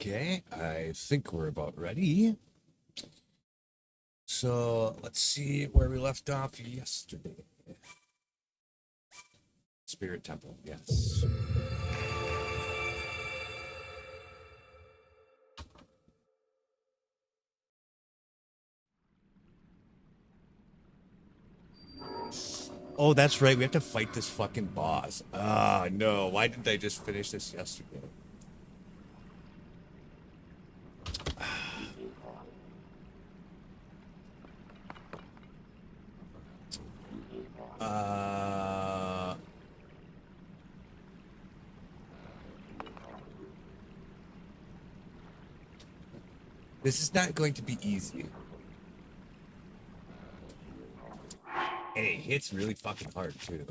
Okay, I think we're about ready. So let's see where we left off yesterday. Spirit Temple, yes. Oh, that's right. We have to fight this fucking boss. Ah, no. Why didn't I just finish this yesterday? Uh, this is not going to be easy. And it hits really fucking hard, too.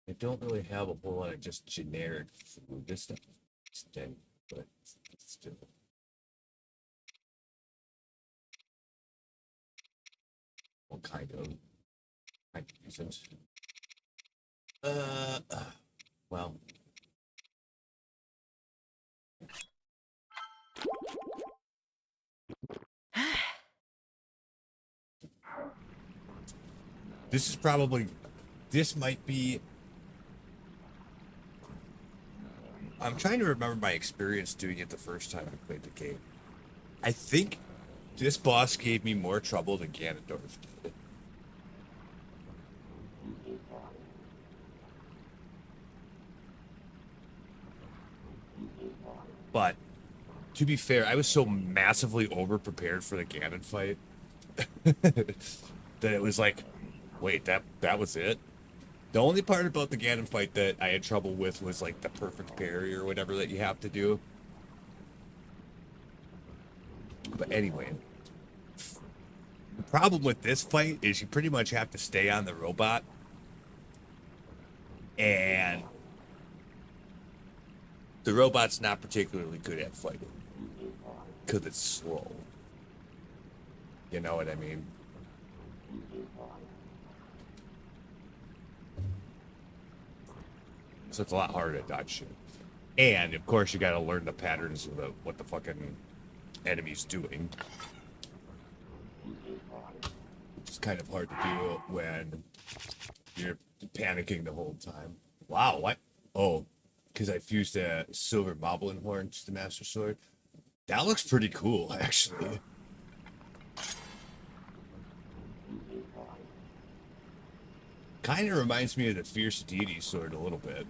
I don't really have a whole lot of just generic food. This stuff is dead, but still. What kind of? I use it. Uh, well. This is probably, this might be, I'm trying to remember my experience doing it the first time I played the game. I think this boss gave me more trouble than Ganondorf did. But to be fair, I was so massively over prepared for the Ganon fight that it was like, wait, that was it? The only part about the Ganon fight that I had trouble with was like the perfect parry or whatever that you have to do. But anyway, the problem with this fight is you pretty much have to stay on the robot. And the robot's not particularly good at fighting because it's slow. You know what I mean? So it's a lot harder to dodge shit. And of course, you got to learn the patterns of what the fucking enemy's doing. It's kind of hard to do when you're panicking the whole time. Wow, what? Oh, because I fused a silver moblin horn to the Master Sword. That looks pretty cool, actually. Kind of reminds me of the Fierce Deity Sword a little bit.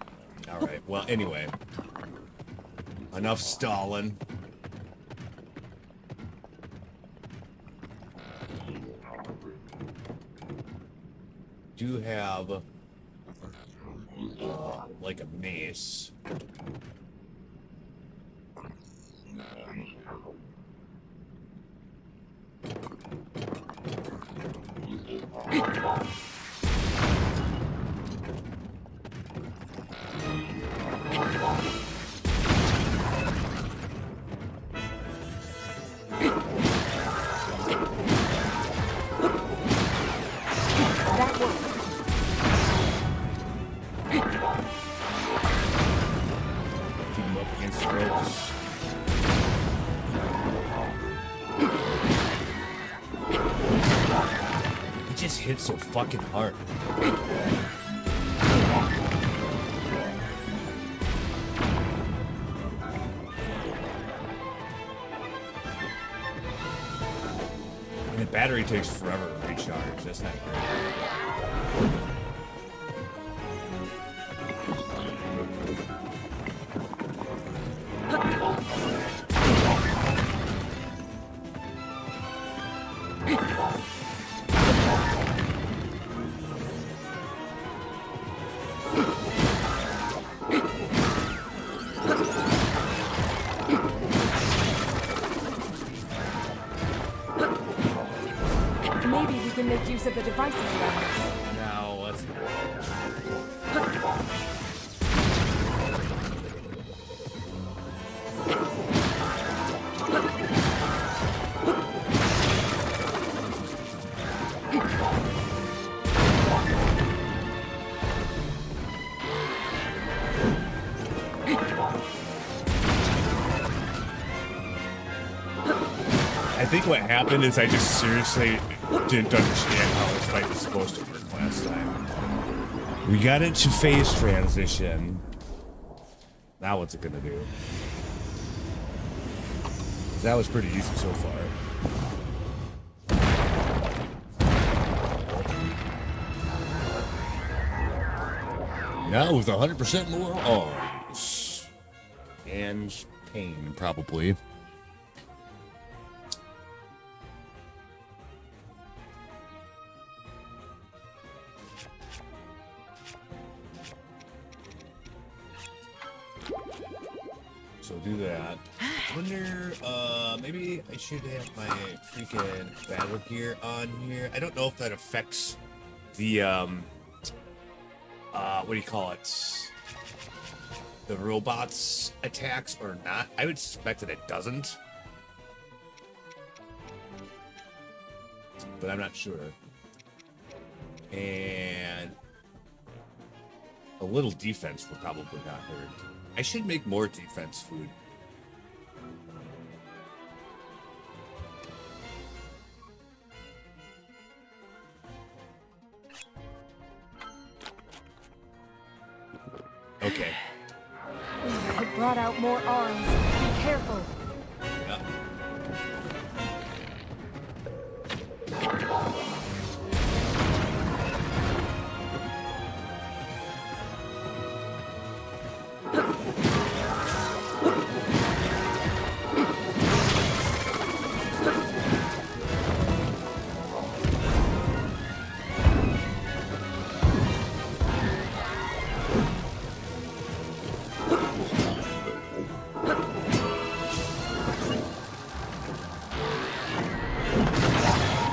Alright, well, anyway. Enough stalling. Do have like a mace. Keep him up against ropes. He just hits so fucking hard. And the battery takes forever to recharge. That's not great. Maybe we can make use of the devices around us. Now let's. think what happened is I just seriously didn't understand how this fight was supposed to work last time. We got into phase transition. Now what's it gonna do? That was pretty easy so far. Now with 100% more arms. And pain, probably. So do that. I wonder, maybe I should have my freaking battle gear on here. I don't know if that affects the, what do you call it? The robots' attacks or not. I would suspect that it doesn't. But I'm not sure. And a little defense will probably not hurt. I should make more defense food. Okay. I brought out more arms. Be careful. Yeah.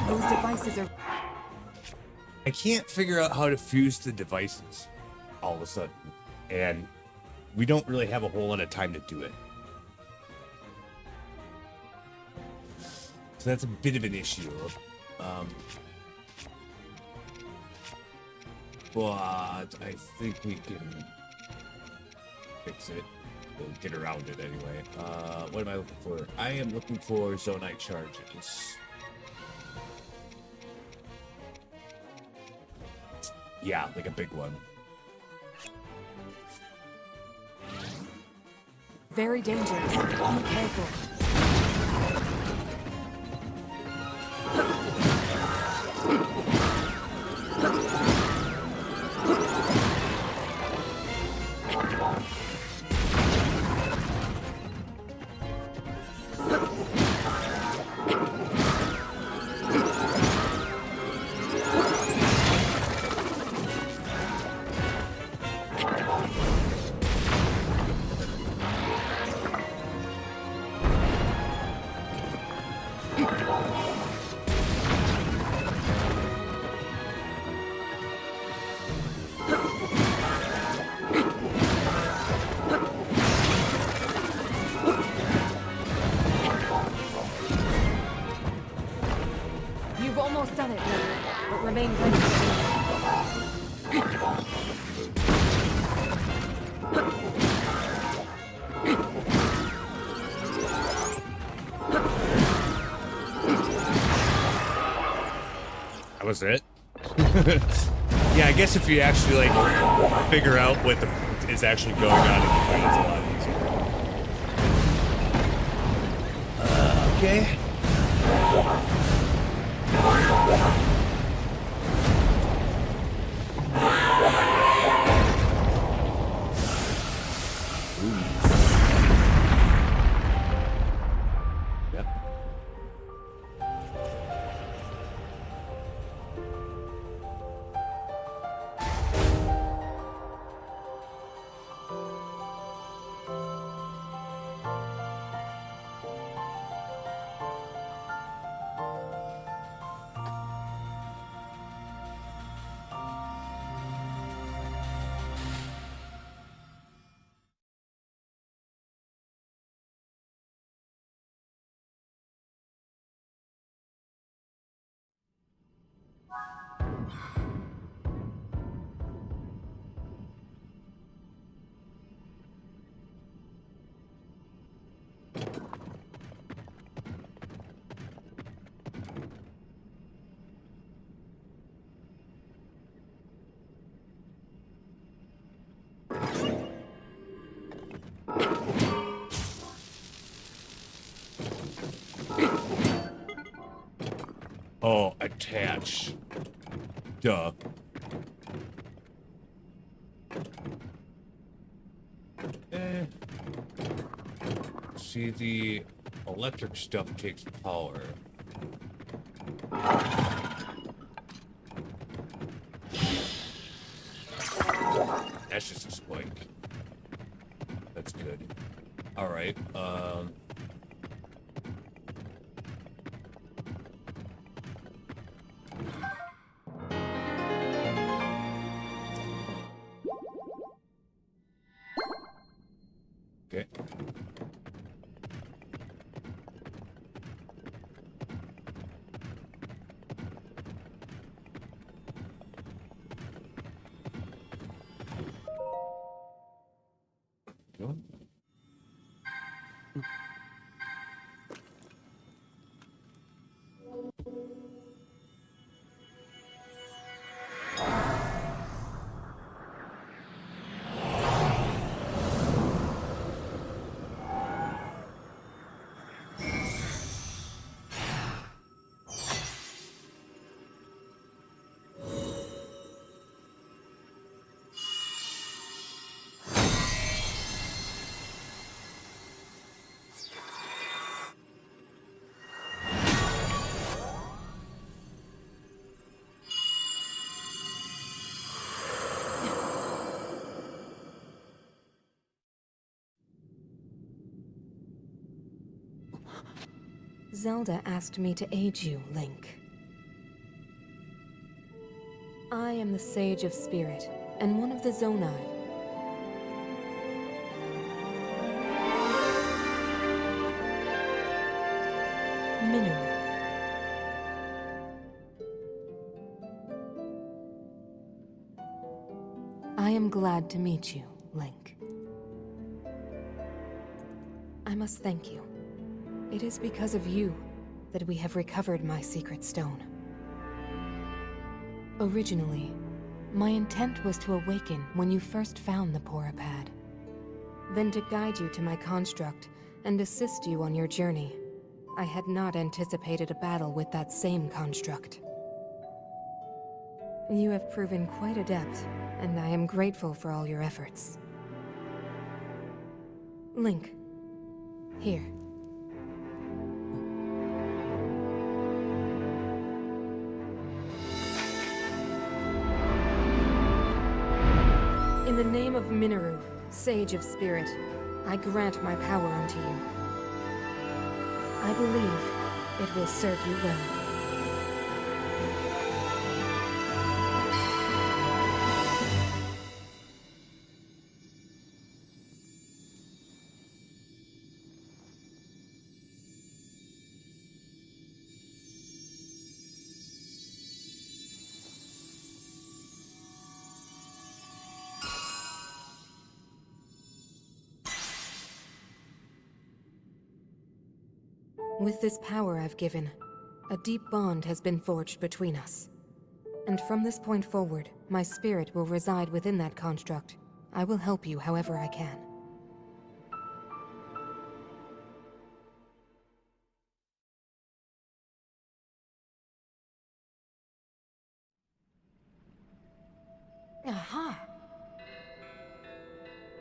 Those devices are... I can't figure out how to fuse the devices all of a sudden. And we don't really have a whole lot of time to do it. So that's a bit of an issue. But I think we can fix it. We'll get around it anyway. What am I looking for? I am looking for Zonite charges. Yeah, like a big one. very dangerous. Be careful. You've almost done it, but remain ready. That was it? Yeah, I guess if you actually, like, figure out what is actually going on in the fight, it's a lot easier. Okay. Yep. Oh, attach. Duh. See, the electric stuff takes power. That's just a spike. That's good. Alright, okay. Go. Zelda asked me to aid you, Link. I am the Sage of Spirit, and one of the Zonai. Minoru. I am glad to meet you, Link. I must thank you. It is because of you that we have recovered my secret stone. Originally, my intent was to awaken when you first found the Porapad. Then to guide you to my construct and assist you on your journey. I had not anticipated a battle with that same construct. You have proven quite adept, and I am grateful for all your efforts. Link, here. In the name of Minoru, Sage of Spirit, I grant my power unto you. I believe it will serve you well. With this power I've given, a deep bond has been forged between us. And from this point forward, my spirit will reside within that construct. I will help you however I can. Aha!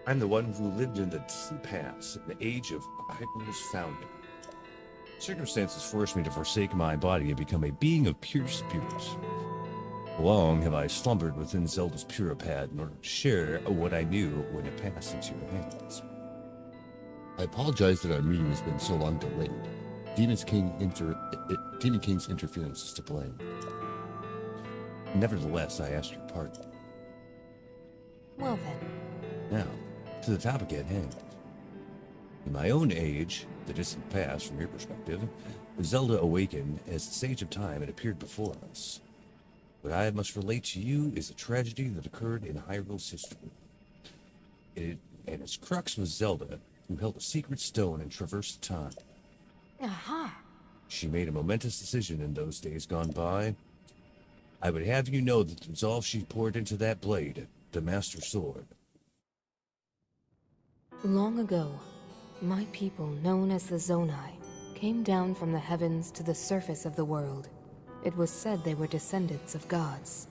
I'm the one who lived in the distant past, in the age of Hyrule's founding. Circumstances forced me to forsake my body and become a being of pure spirit. Long have I slumbered within Zelda's Puripad in order to share what I knew when it passed into your hands. I apologize that our meeting has been so long delayed. Demon King's interference is to blame. Nevertheless, I ask your pardon. Well then. Now, to the topic at hand. In my own age, the distant past from your perspective, Zelda awakened as the Sage of Time and appeared before us. What I must relate to you is a tragedy that occurred in Hyrule's history. And its crux was Zelda, who held a secret stone and traversed time. Aha! She made a momentous decision in those days gone by. I would have you know that the resolve she poured into that blade, the Master Sword. Long ago, my people, known as the Zonai, came down from the heavens to the surface of the world. It was said they were descendants of gods.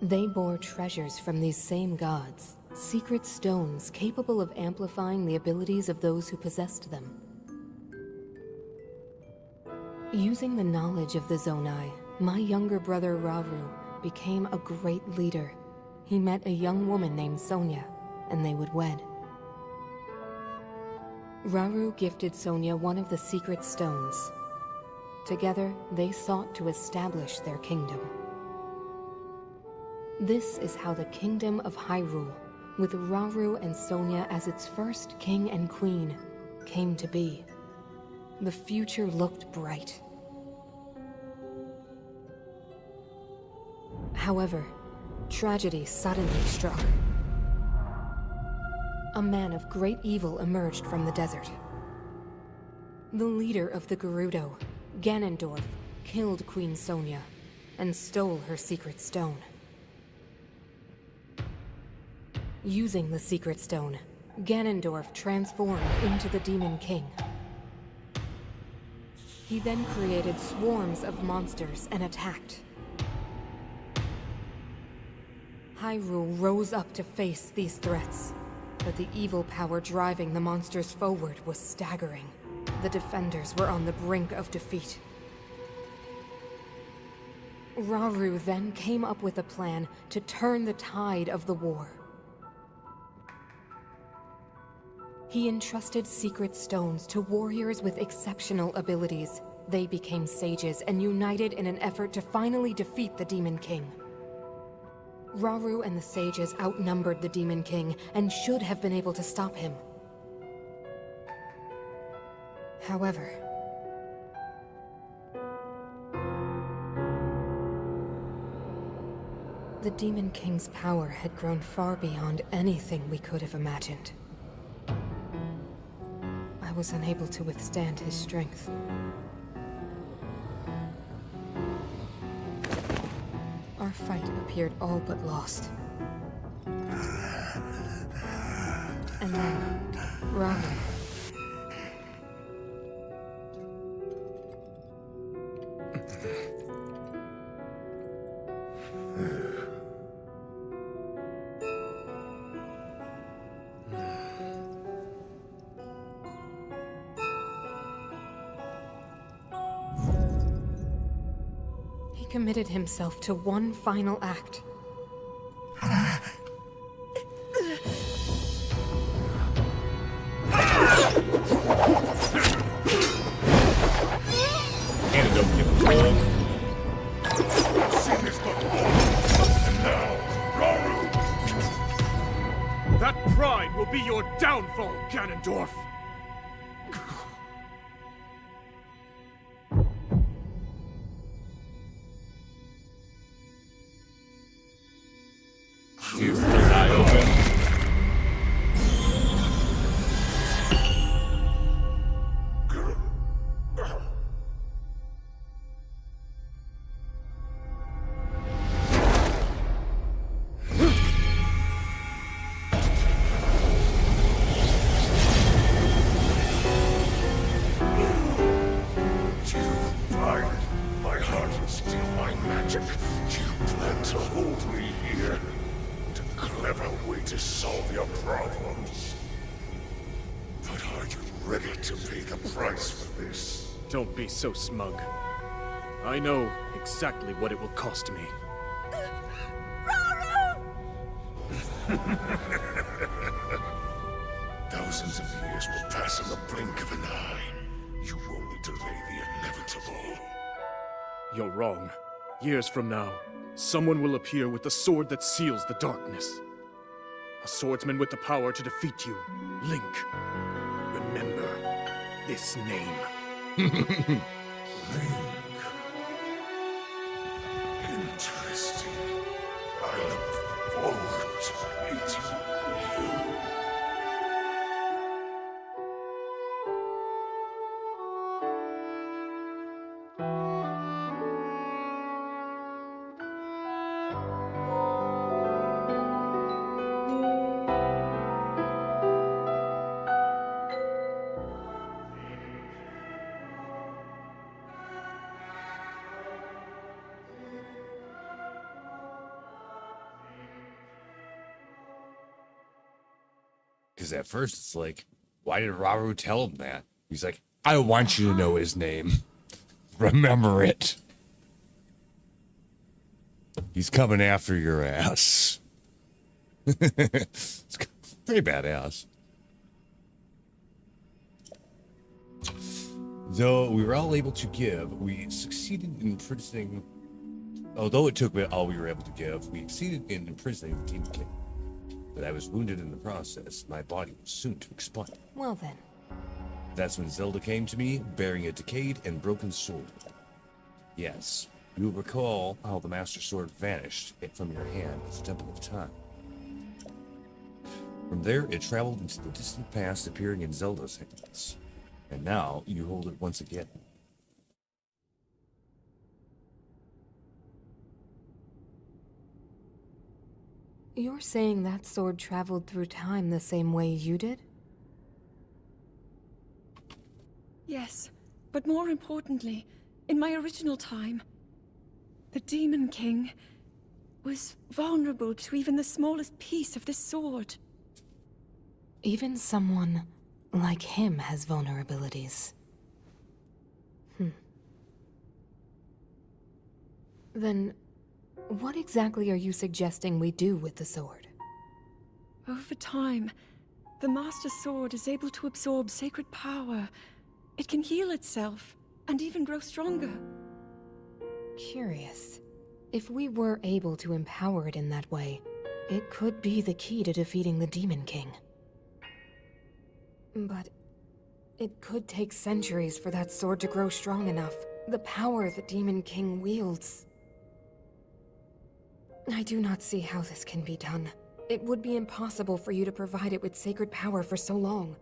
They bore treasures from these same gods, secret stones capable of amplifying the abilities of those who possessed them. Using the knowledge of the Zonai, my younger brother Rauru became a great leader. He met a young woman named Sonia, and they would wed. Rauru gifted Sonia one of the secret stones. Together, they sought to establish their kingdom. This is how the Kingdom of Hyrule, with Rauru and Sonia as its first king and queen, came to be. The future looked bright. However, tragedy suddenly struck. A man of great evil emerged from the desert. The leader of the Gerudo, Ganondorf, killed Queen Sonia and stole her secret stone. Using the secret stone, Ganondorf transformed into the Demon King. He then created swarms of monsters and attacked. Hyrule rose up to face these threats, but the evil power driving the monsters forward was staggering. The defenders were on the brink of defeat. Rauru then came up with a plan to turn the tide of the war. He entrusted secret stones to warriors with exceptional abilities. They became sages and united in an effort to finally defeat the Demon King. Rauru and the sages outnumbered the Demon King and should have been able to stop him. However, the Demon King's power had grown far beyond anything we could have imagined. I was unable to withstand his strength. Our fight appeared all but lost. And then, Rauru. He committed himself to one final act. And don't give a fuck. That pride will be your downfall, Ganondorf! Here's the eye open. My heart and steal my magic. You plan to hold me here. What a clever way to solve your problems. But are you ready to pay the price for this? Don't be so smug. I know exactly what it will cost me. Thousands of years will pass in the blink of an eye. You only delay the inevitable. You're wrong. Years from now, someone will appear with the sword that seals the darkness. A swordsman with the power to defeat you. Link. Remember this name. Link. Interesting. I look forward to meeting you. Because at first it's like, why did Rauru tell him that? He's like, I want you to know his name. Remember it. He's coming after your ass. It's pretty badass. Though we were all able to give, we succeeded in imprisoning. Although it took all we were able to give, we succeeded in imprisoning the Demon King. But I was wounded in the process. My body was soon to expire. Well then, That's when Zelda came to me, bearing a decayed and broken sword. Yes, you'll recall how the Master Sword vanished from your hand at the Temple of Time. From there, it traveled into the distant past, appearing in Zelda's hands. And now, you hold it once again. you're saying that sword traveled through time the same way you did? Yes, but more importantly, in my original time, the Demon King was vulnerable to even the smallest piece of this sword. Even someone like him has vulnerabilities. Then, what exactly are you suggesting we do with the sword? Over time, the Master Sword is able to absorb sacred power. It can heal itself, and even grow stronger. Curious. If we were able to empower it in that way, it could be the key to defeating the Demon King. But it could take centuries for that sword to grow strong enough. The power the Demon King wields. I do not see how this can be done. It would be impossible for you to provide it with sacred power for so long.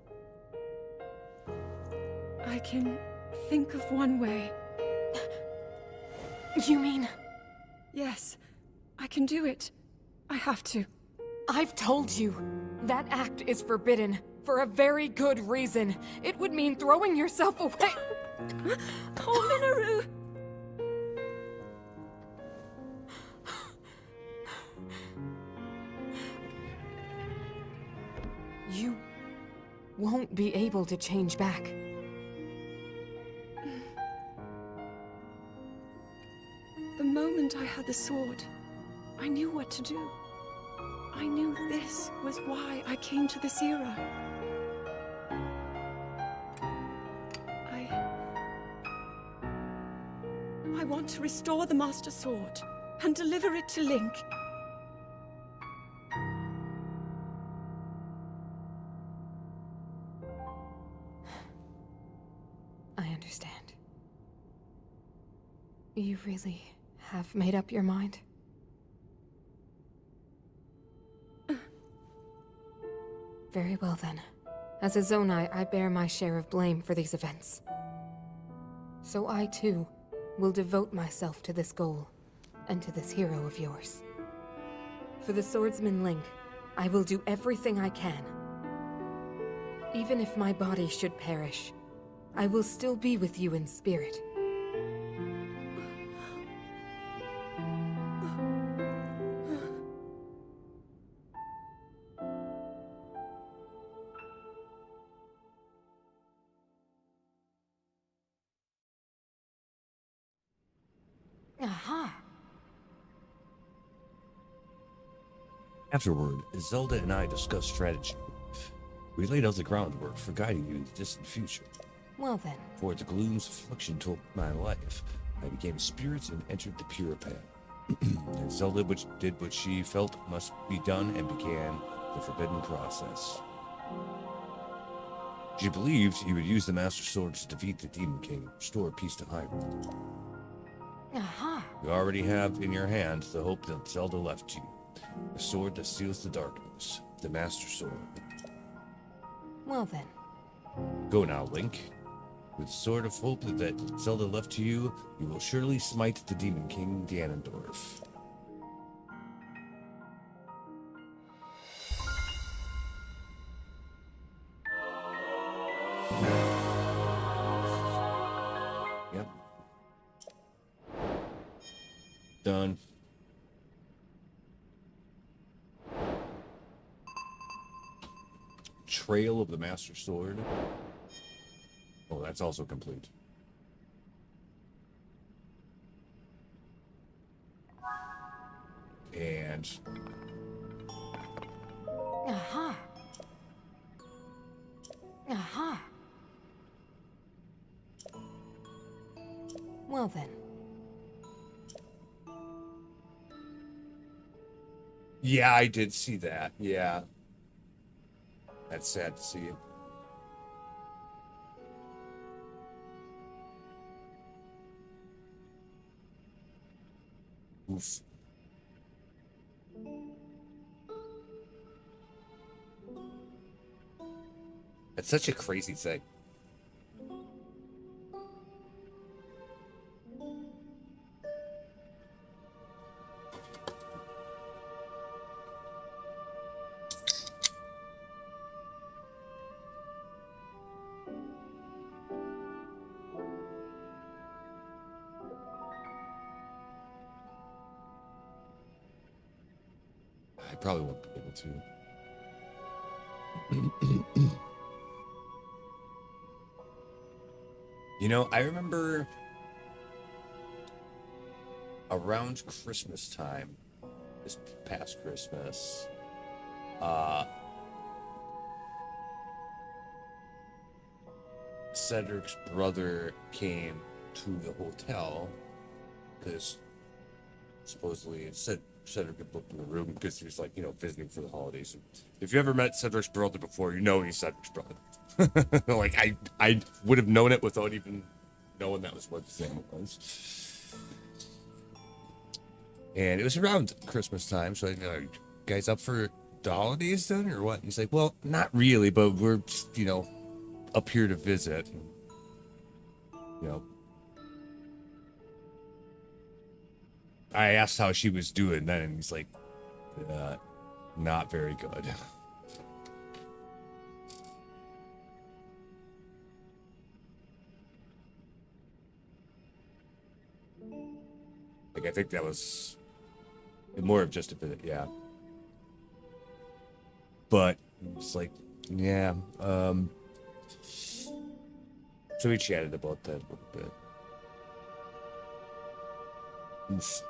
I can think of one way. You mean... Yes, I can do it. I have to. I've told you. That act is forbidden. For a very good reason. It would mean throwing yourself away. Oh, Minoru! You won't be able to change back. The moment I had the sword, I knew what to do. I knew this was why I came to this era. I want to restore the Master Sword and deliver it to Link. I understand. You really have made up your mind? Very well then. As a Zonai, I bear my share of blame for these events. So I too will devote myself to this goal, and to this hero of yours. For the swordsman Link, I will do everything I can. Even if my body should perish, I will still be with you in spirit. Aha! Afterward, Zelda and I discussed strategy. We laid out the groundwork for guiding you in the distant future. Well then, For the gloom's affliction took my life, I became a spirit and entered the pure path. And Zelda did what she felt must be done and began the forbidden process. She believed he would use the Master Sword to defeat the Demon King and restore peace to Hyrule. aha! You already have in your hand the hope that Zelda left you. The sword that seals the darkness. The Master Sword. Well then, Go now, Link. With the sword of hope that Zelda left to you, you will surely smite the Demon King Ganondorf. Yep. Done. Trail of the Master Sword. Oh, that's also complete. And Aha. Aha. Well then. yeah, I did see that. Yeah. That's sad to see. Oof. It's such a crazy thing. I probably won't be able to. You know, I remember around Christmas time, this past Christmas, Cedric's brother came to the hotel because supposedly it said Cedric had booked him a room because he was like, you know, visiting for the holidays. And if you ever met Cedric's brother before, you know he's Cedric's brother. Like I would have known it without even knowing that was what his name was. And it was around Christmas time, so I go, you guys up for the holidays then or what? And he's like, well, not really, but we're just, you know, up here to visit. And, you know, I asked how she was doing then, and he's like, not very good. Like, I think that was more of just a bit, yeah. But it's like, yeah. So we chatted about that a little bit. Oof.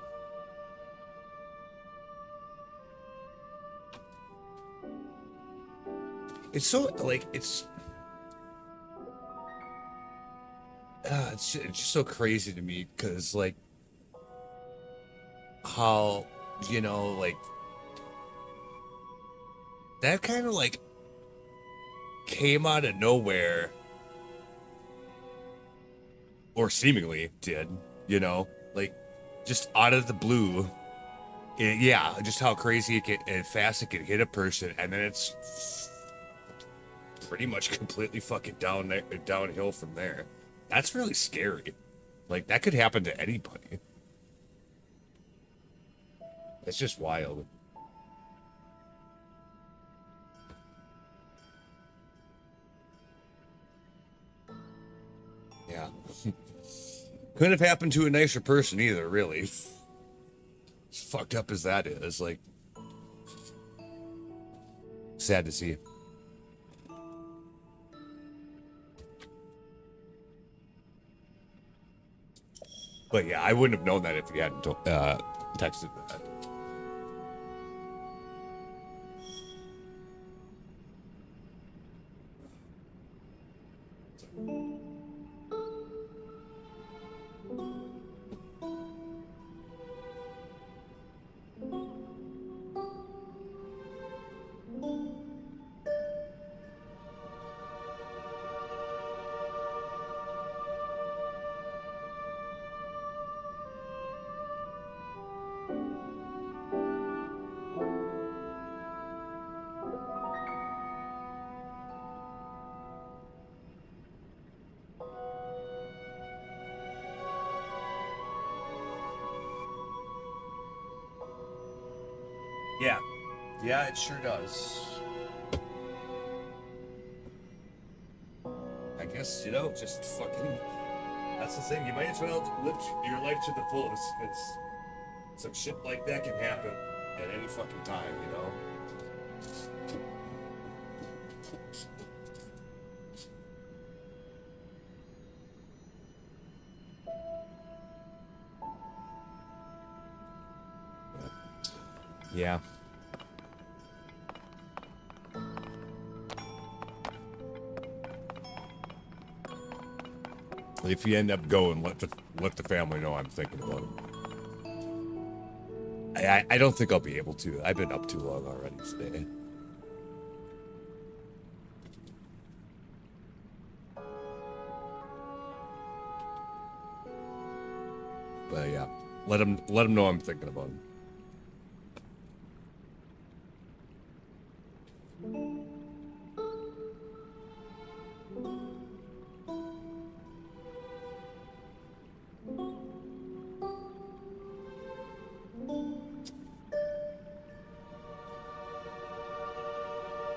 It's so like it's just so crazy to me because like how, you know, like that kind of like came out of nowhere, or seemingly did, you know, like just out of the blue. Yeah, just how crazy it can and fast it can hit a person, and then it's pretty much completely fucking downhill from there. That's really scary. Like that could happen to anybody. It's just wild. Yeah. Couldn't have happened to a nicer person either, really. As fucked up as that is, like, sad to see. But yeah, I wouldn't have known that if you hadn't texted that. Yeah. Yeah, it sure does. I guess, you know, just fucking... That's the thing. You might as well live your life to the fullest, because some shit like that can happen at any fucking time, you know? Yeah. If you end up going, let the family know I'm thinking about it. I don't think I'll be able to. I've been up too long already today. But yeah, let him know I'm thinking about him.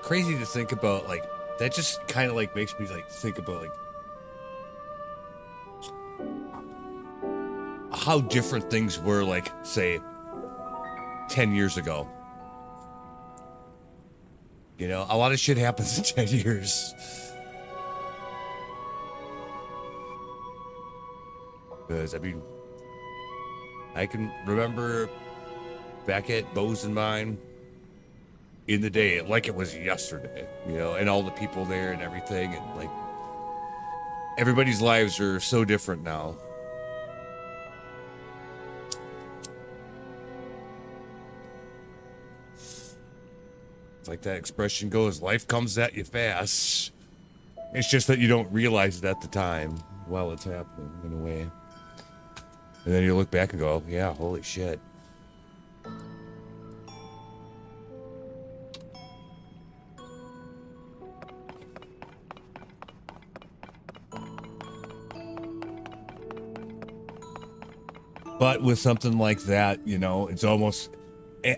Crazy to think about, like, that just kind of like makes me like think about like how different things were, like, say 10 years ago. You know, a lot of shit happens in 10 years. Because, I mean, I can remember back at Bo's and mine in the day, like it was yesterday, you know, and all the people there and everything. And, like, everybody's lives are so different now. It's like that expression goes, life comes at you fast. It's just that you don't realize it at the time while it's happening, in a way. And then you look back and go, yeah, holy shit. But with something like that, you know, it's almost,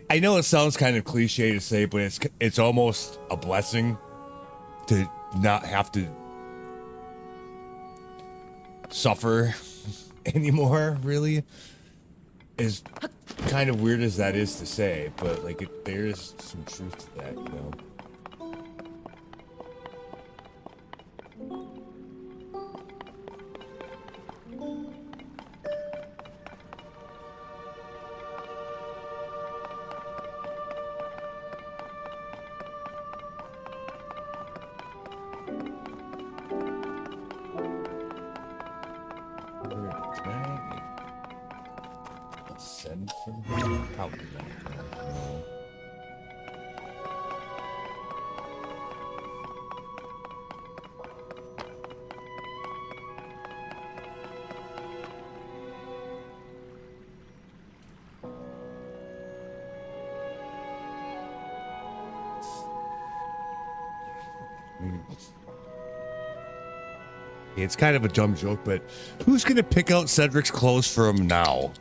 I know it sounds kind of cliche to say, but it's almost a blessing to not have to suffer anymore, really. As kind of weird as that is to say, but like there is some truth to that, you know. Send from here? Probably not. No. It's kind of a dumb joke, but who's gonna pick out Cedric's clothes for him now?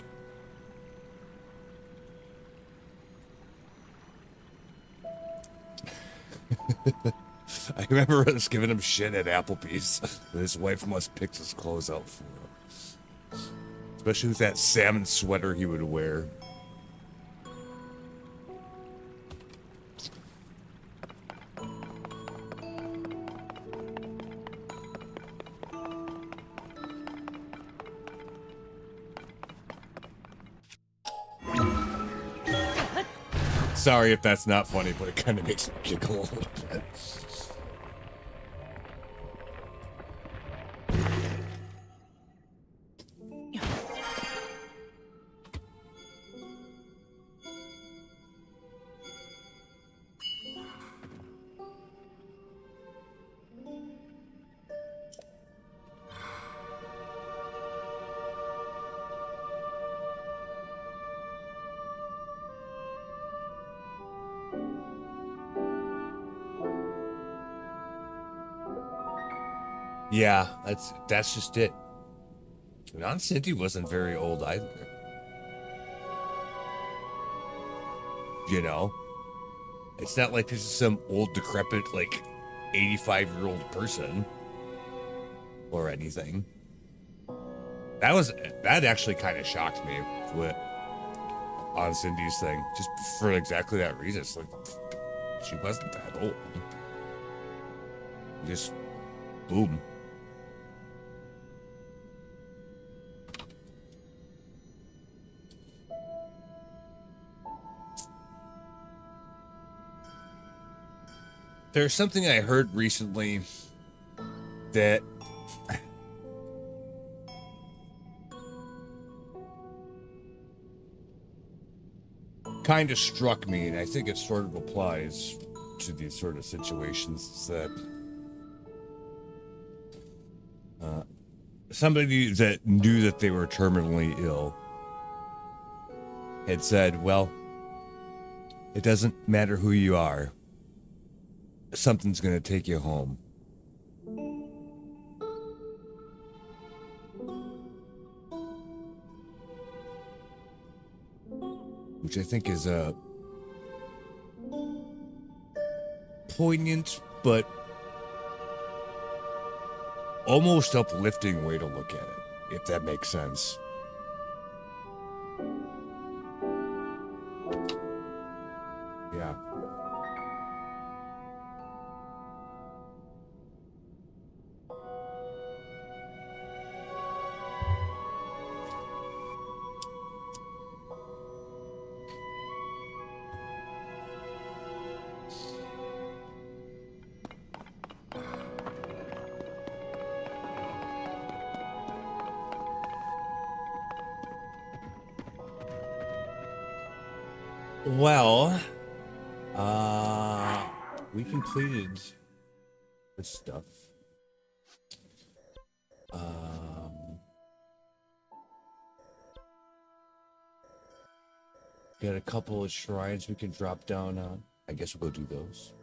I remember us giving him shit at Applebee's. His wife must pick his clothes out for him. Especially with that salmon sweater he would wear. Sorry if that's not funny, but it kind of makes me giggle a little bit. Yeah, that's just it. And Aunt Cindy wasn't very old either. You know? It's not like this is some old, decrepit, like, 85-year-old person. Or anything. That actually kind of shocked me with Aunt Cindy's thing. Just for exactly that reason. It's like, she wasn't that old. Just, boom. There's something I heard recently that kind of struck me, and I think it sort of applies to these sort of situations. Is that somebody that knew that they were terminally ill had said, well, it doesn't matter who you are, something's going to take you home. Which I think is a poignant but almost uplifting way to look at it, if that makes sense. Yeah. Well, we completed this stuff. Got a couple of shrines we can drop down on. I guess we'll go do those.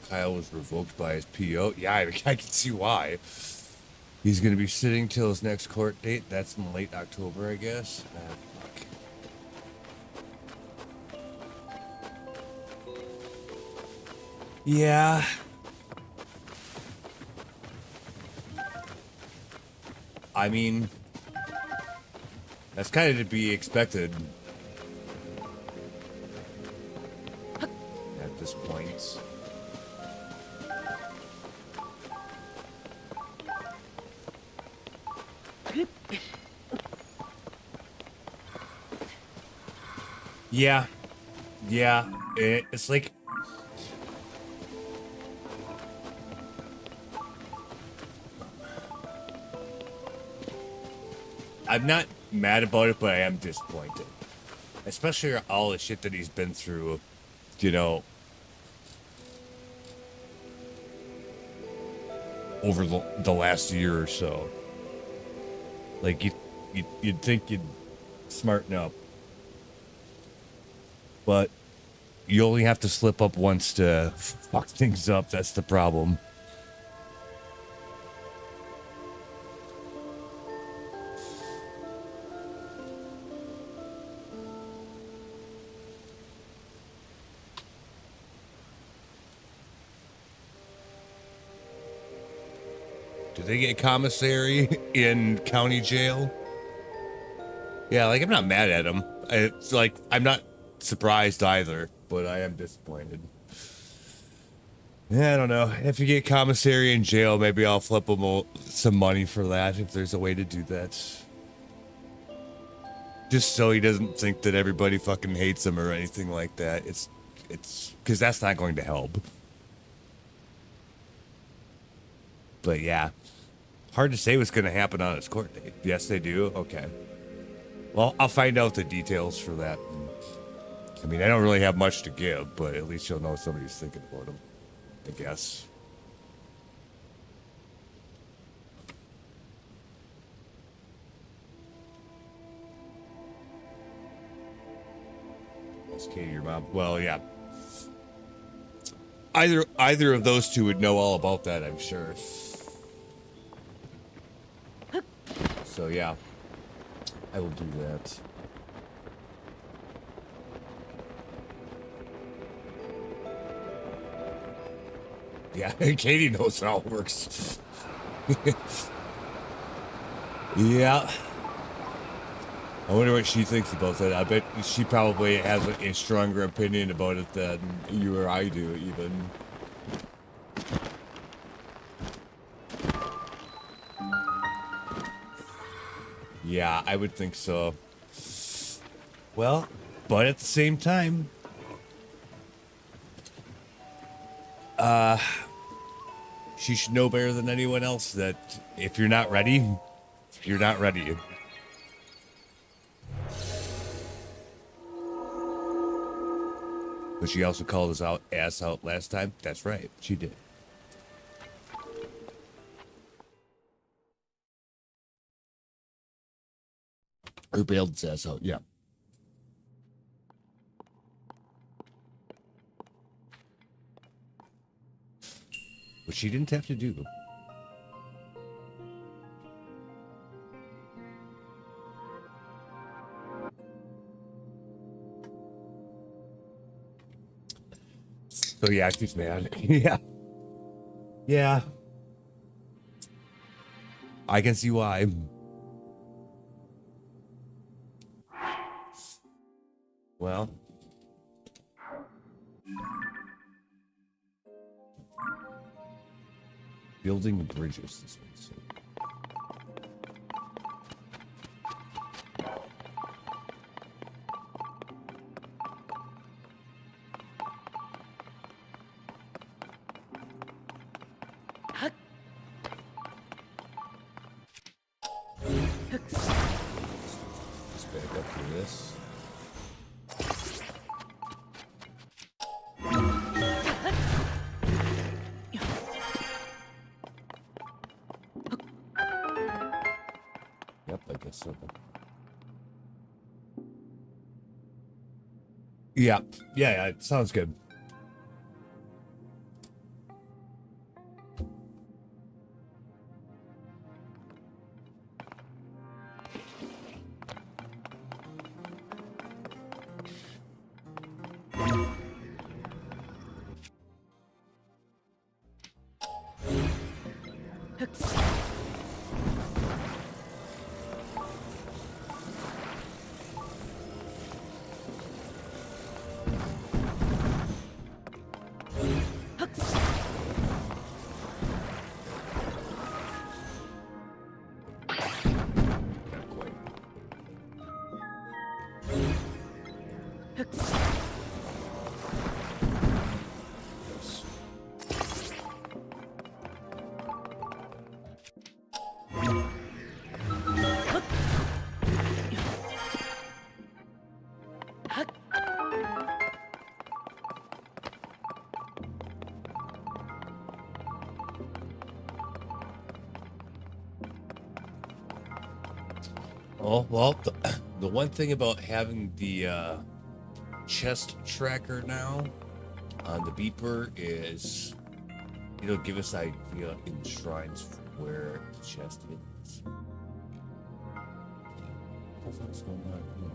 Kyle was revoked by his PO. Yeah, I can see why. He's going to be sitting till his next court date. That's in late October, I guess. Fuck. Yeah. I mean, that's kind of to be expected at this point. Yeah, it's like I'm not mad about it, but I am disappointed, especially all the shit that he's been through, you know, over the last year or so. Like you'd think you'd smarten up. But you only have to slip up once to fuck things up. That's the problem. Do they get commissary in county jail? Yeah, like I'm not mad at him. It's like I'm not surprised either, but I am disappointed. Yeah, I don't know. If you get commissary in jail, maybe I'll flip him some money for that if there's a way to do that. Just so he doesn't think that everybody fucking hates him or anything like that. It's because that's not going to help. But yeah, hard to say what's going to happen on his court date. Yes, they do. Okay. Well, I'll find out the details for that. I mean, I don't really have much to give, but at least you'll know somebody's thinking about him, I guess. That's Katie, your mom. Well, yeah. Either of those two would know all about that, I'm sure. So yeah, I will do that. Yeah, Katie knows how it works. Yeah. I wonder what she thinks about that. I bet she probably has a stronger opinion about it than you or I do, even. Yeah, I would think so. Well, but at the same time, she should know better than anyone else that if you're not ready, you're not ready. But she also called us ass out last time. That's right, she did. Or bailed his ass out, yeah. Which she didn't have to do. So yeah, she's mad. Yeah. Yeah. I can see why. Well. Building bridges this way. So. Let's back up to this. Yep, I guess so. Yeah, it sounds good. Not quite. Yes. Oh, well, the one thing about having the chest tracker now on the beeper is it'll give us idea in shrines where the chest is. What the fuck's going on here?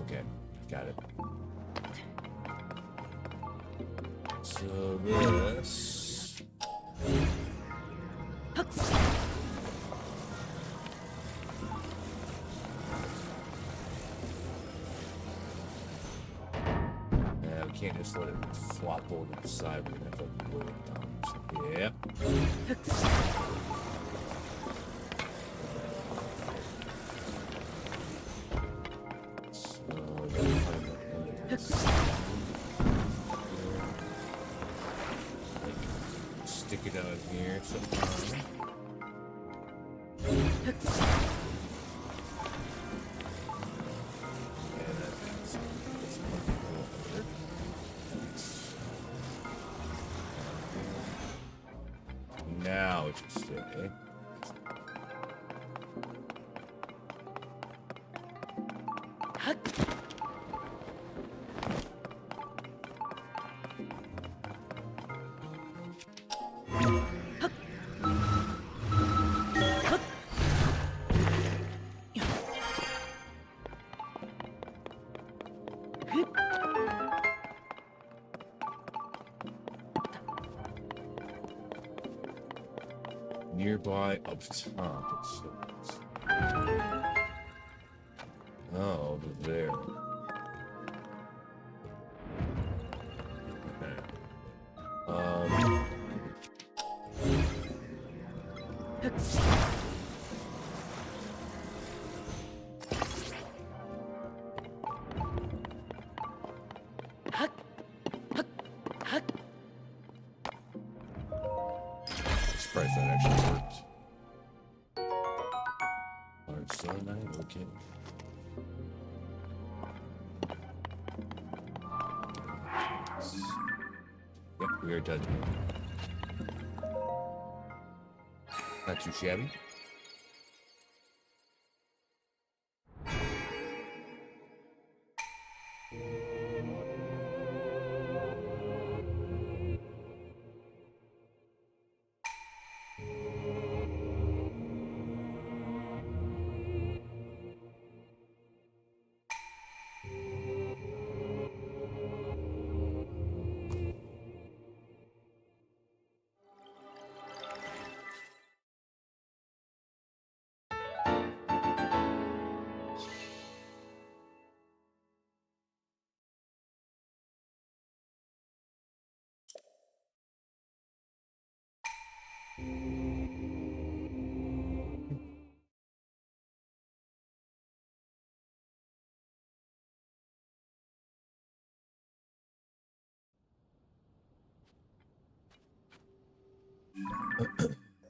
Okay, got it. So this. can't just let it flop over the side. We're gonna have to lower it down. So, yep. So, we'll find the end of this. Stick it on here sometime. Now it should stay. Nearby up top, it says. Oh, over there. Okay. Surprised that actually worked. Large cyanide, okay. Yep, we are done. Not too shabby.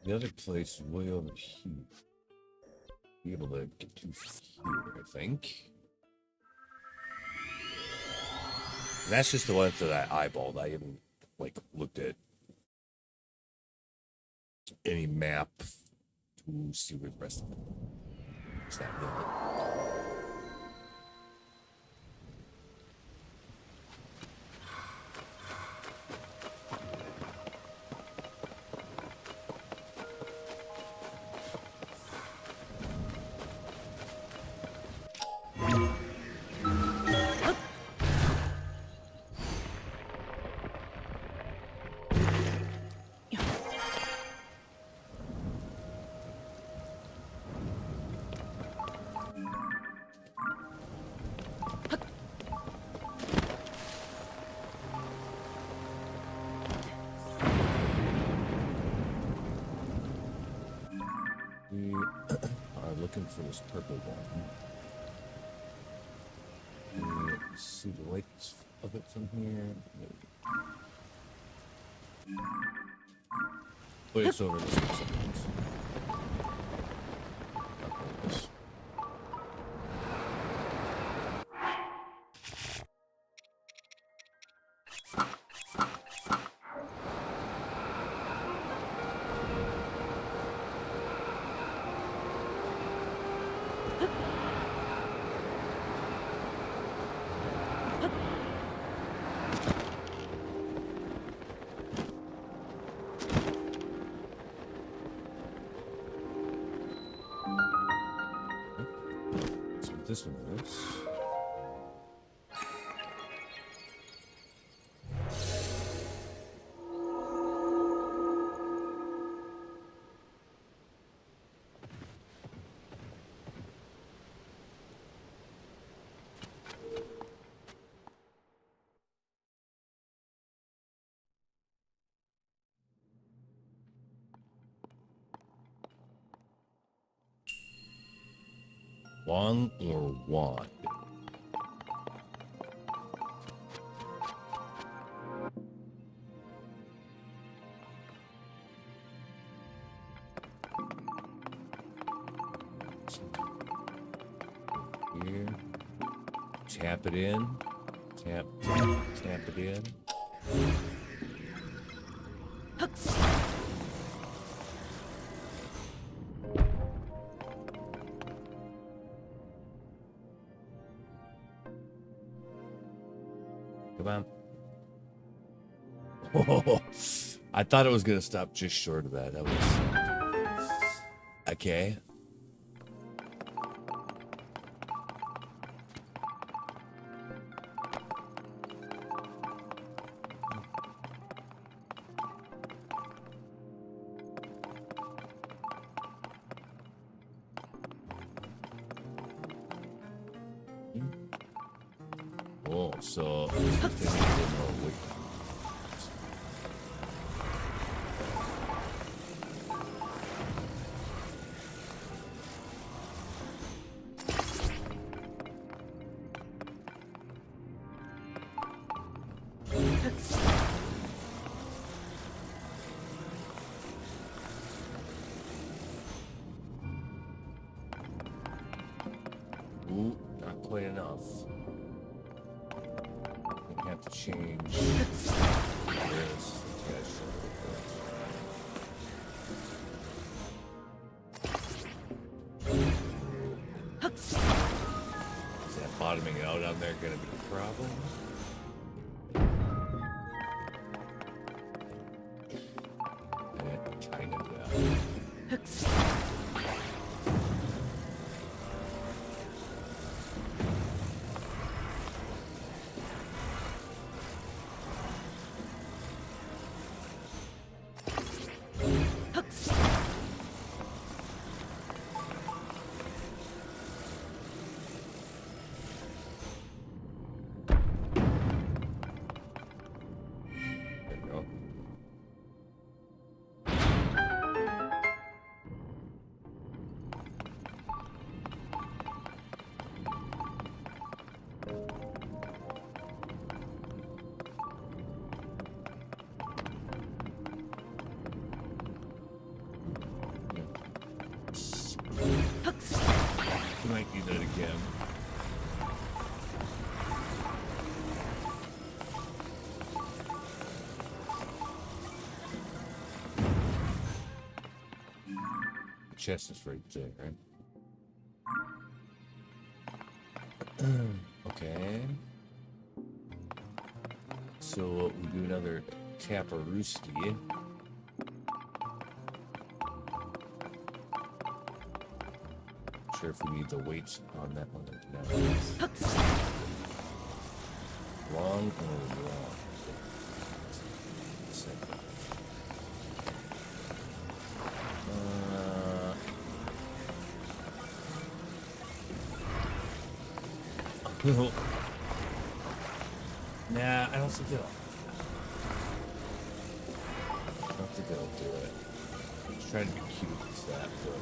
The other place is way over here. Be able to get to here, I think. And that's just the one that I eyeballed. I haven't like looked at any map to see where the rest of it is. That really? We are looking for this purple one. We see the lights of it from here. But it's over this way sometimes. Not like this. That's what this one is. Long or wide? Here. Tap it in. Tap it in. Come on. Oh, I thought it was gonna stop just short of that. That was okay. Oh, so ooh, not quite enough. We have to change this. Is that bottoming out on there gonna be a problem? Kind of, yeah. There we go. We might do that again. The chest is right there, right? Okay. So we do another Taparuski. Sure if we need the weights on that one. No. Long or long? Nah, I don't think they'll. I don't think they'll do it. I'm just trying to be cute with that, but.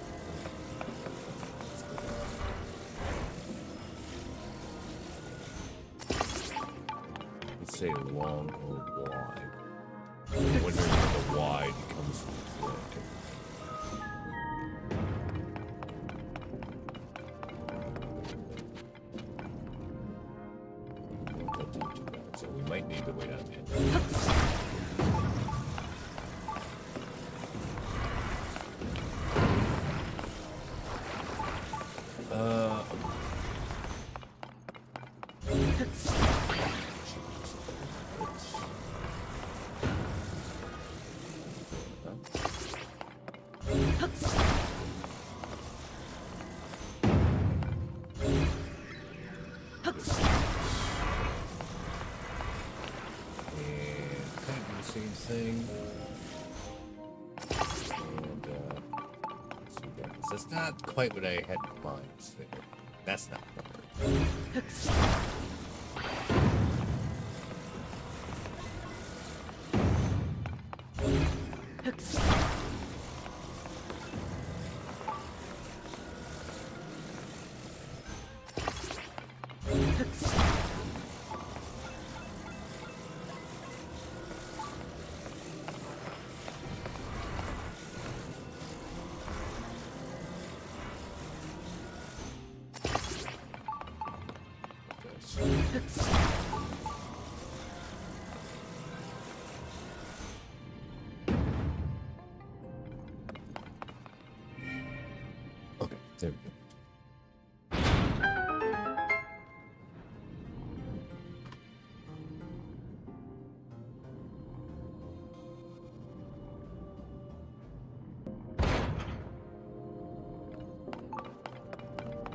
Let's say long or wide. I'm wondering if the wide comes from quick. So we might need to wait out the end. Same thing. And, so that's not quite what I had in mind there. That's not Okay, there we go.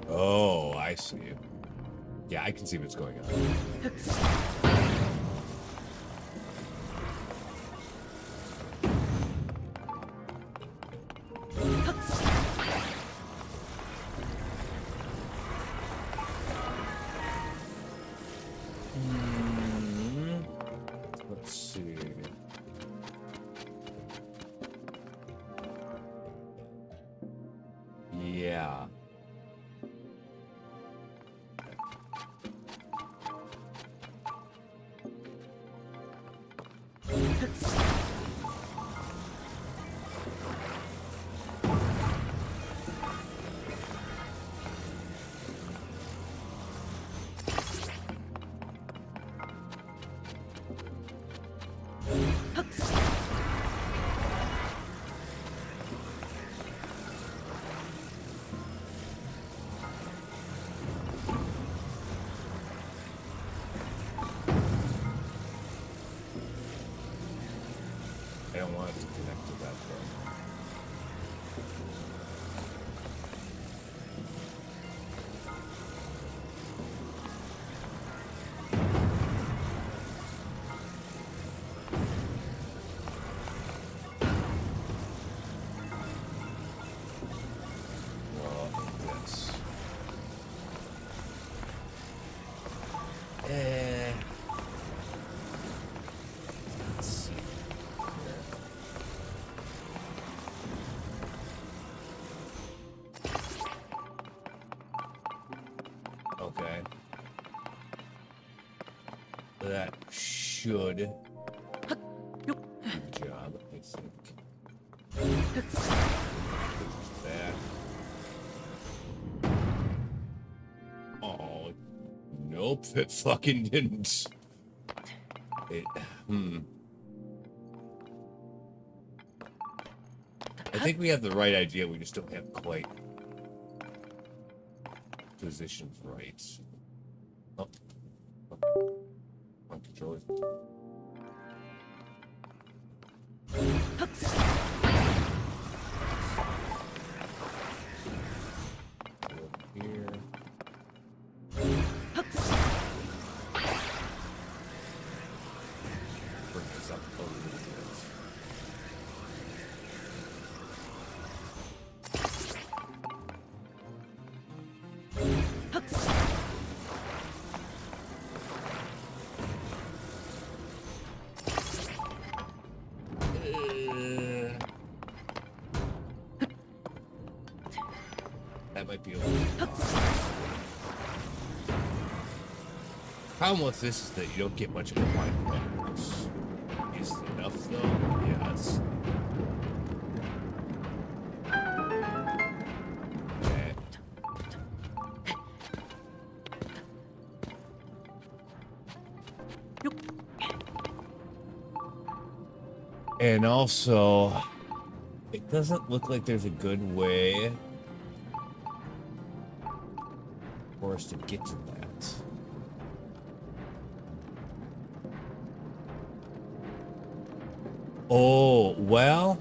Oh, I see. Yeah, I can see what's going on. Let's see. Yeah. I don't want it to connect to that though. Well, this. Let's see. Okay. That should do the job, I think. That. Oh, nope, it fucking didn't. It, I think we have the right idea, we just don't have quite positions right. Oh. On controller. Here. Bring this up a little bit. That might be a little problem with this is that you don't get much of a wide progress. Is it enough though? Yes. Okay. And also, it doesn't look like there's a good way for us to get to that. Oh, well.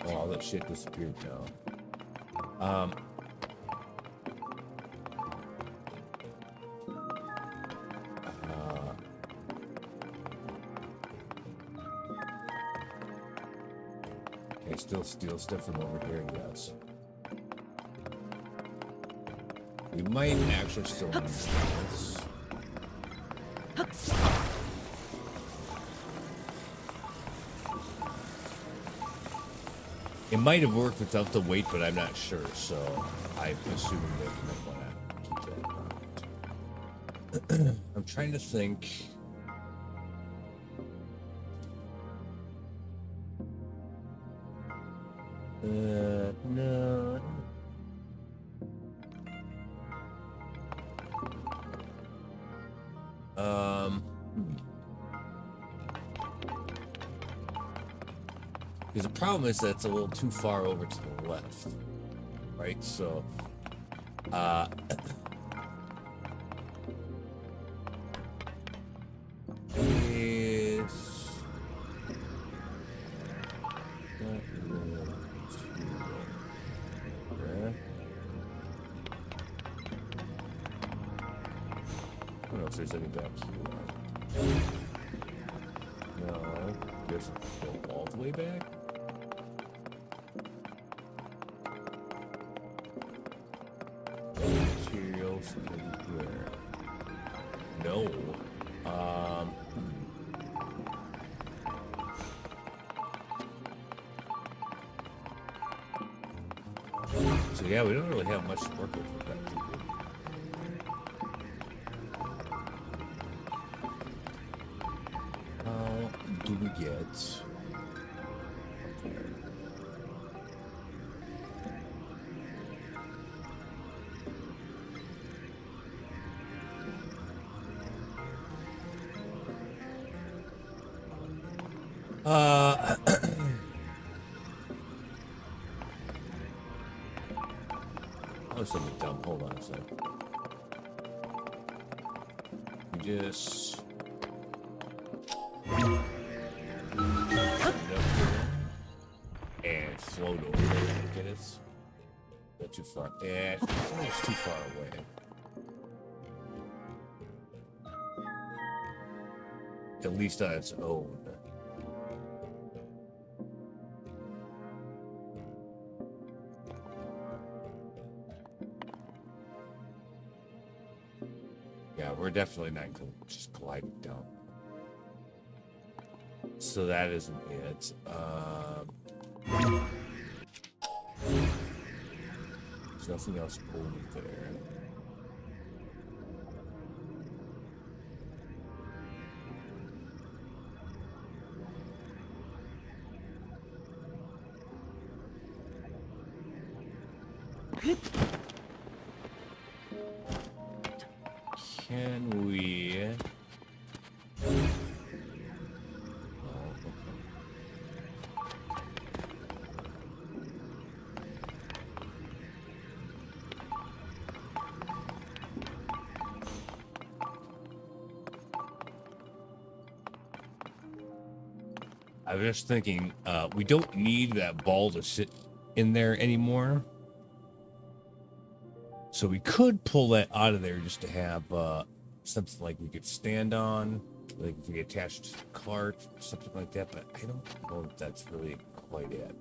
Oh, all that shit disappeared now. Okay, still steal stuff from over here, yes. We might actually still need this. It might have worked without the weight, but I'm not sure, so I'm assuming that you might want to keep that in mind. I'm trying to think. No. Because the problem is that it's a little too far over to the left, right? So, is I don't know if there's any back here. No, there's go all the way back. Materials everywhere. No. So yeah, we don't really have much to work with that. Do we? How do we get? Oh, something dumb. Hold on a sec. Just and float over there. Get it? Is that too far? Yeah, I think it's too far away. At least on its own. Yeah, we're definitely not just gliding down. So that isn't it. There's nothing else over there. Can we? I was just thinking, we don't need that ball to sit in there anymore. So we could pull that out of there just to have something like we could stand on, like if we attached to the cart, something like that. But I don't know if that's really quite it.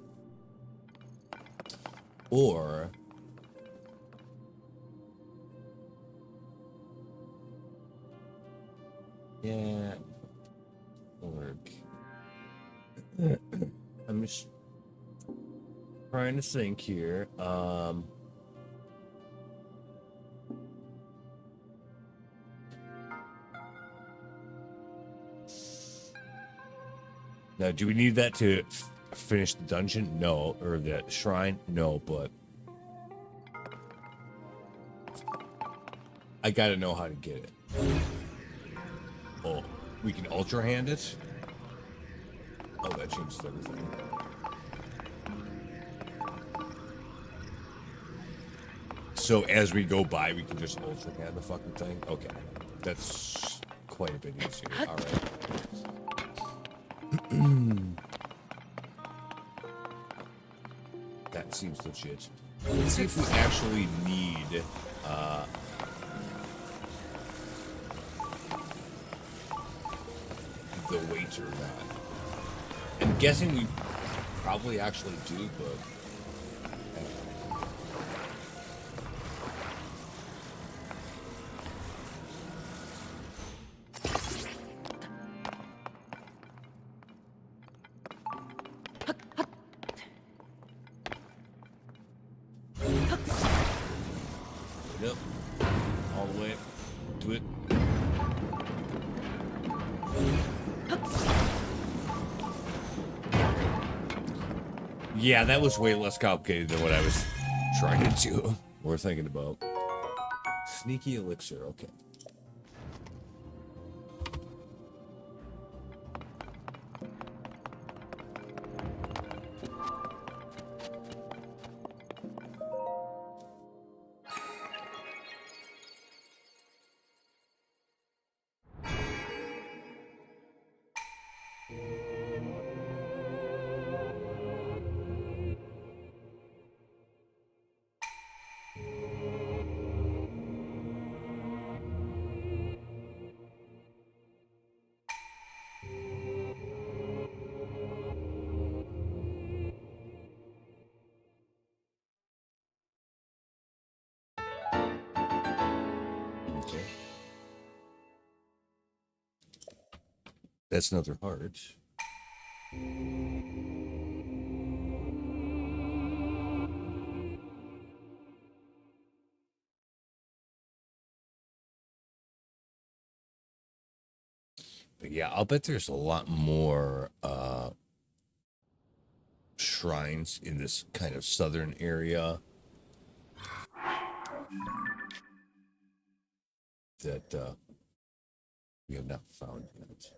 Or yeah, work. I'm just trying to think here. Now, do we need that to finish the dungeon? No. Or the shrine? No, but I gotta know how to get it. Oh, we can ultra hand it? Oh, that changes everything. So as we go by, we can just ultra hand the fucking thing? Okay. That's quite a bit easier. Alright. That seems legit. Let's see if we actually need the weight or not. I'm guessing we probably actually do, but yep, all the way to it. Yeah, that was way less complicated than what I was trying to do or thinking about. Sneaky elixir, okay. That's another heart. But yeah, I'll bet there's a lot more shrines in this kind of southern area that we have not found yet.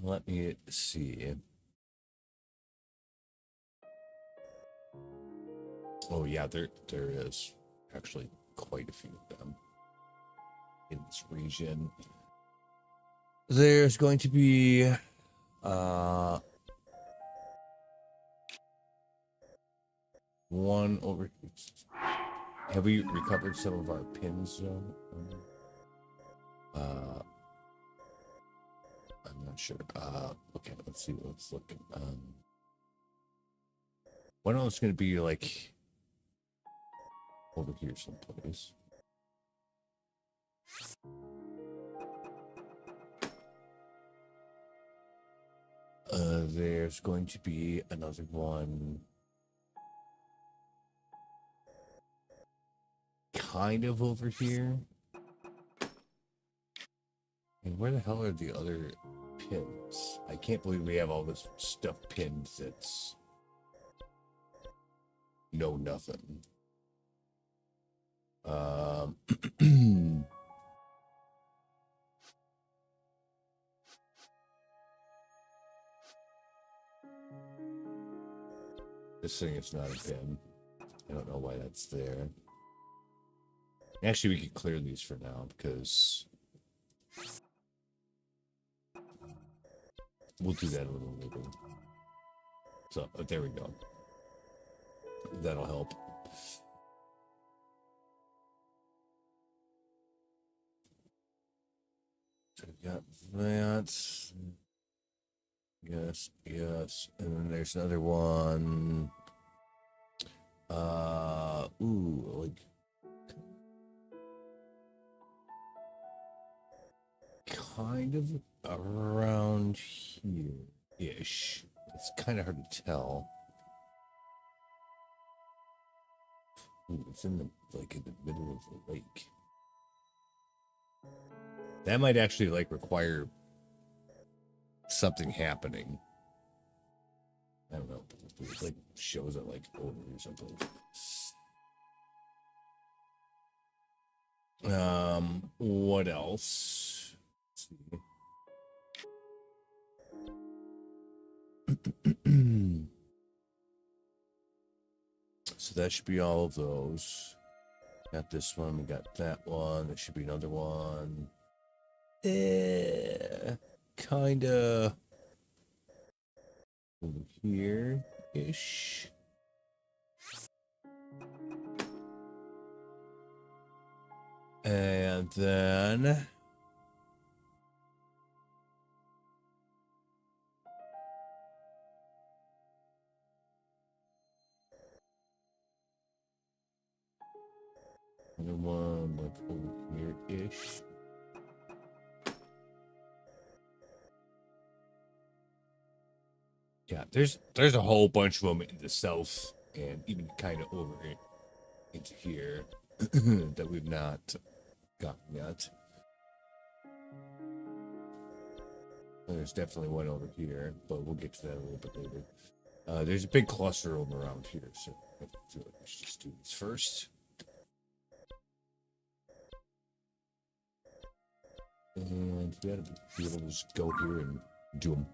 Let me see. Oh yeah, there is actually quite a few of them in this region. There's going to be one over. Have we recovered some of our pins? I'm not sure. Okay, let's see. Let's look. One of them's going to be like over here someplace. There's going to be another one kind of over here. And where the hell are the other pins? I can't believe we have all this stuff pinned that's no nothing. This thing is not a pin. I don't know why that's there. Actually, we could clear these for now because we'll do that a little later. So, there we go. That'll help. So we got that. Yes, yes. And then there's another one. Like kind of around here-ish. It's kind of hard to tell. Ooh, it's in the middle of the lake. That might actually require something happening. I don't know. It shows it over or something. What else? Let's see. So that should be all of those. Got this one, we got that one. There should be another one. Kinda over here-ish. And then another one over here-ish. Yeah, there's a whole bunch of them in the south and even kind of over into here that we've not gotten yet. There's definitely one over here, but we'll get to that a little bit later. There's a big cluster of them around here, so I feel like we should just do this first. And we gotta be able to just go here and do them.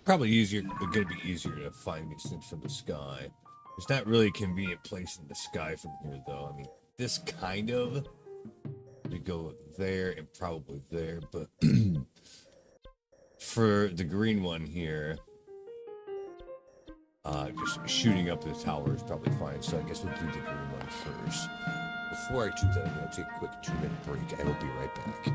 Probably gonna be easier to find these things from the sky. There's not really a convenient place in the sky from here, though. I mean, this kind of We go there and probably there, but for the green one here, just shooting up the tower is probably fine. So I guess we'll do the green one first. Before I do that, I'm gonna take a quick 2-minute break. I will be right back.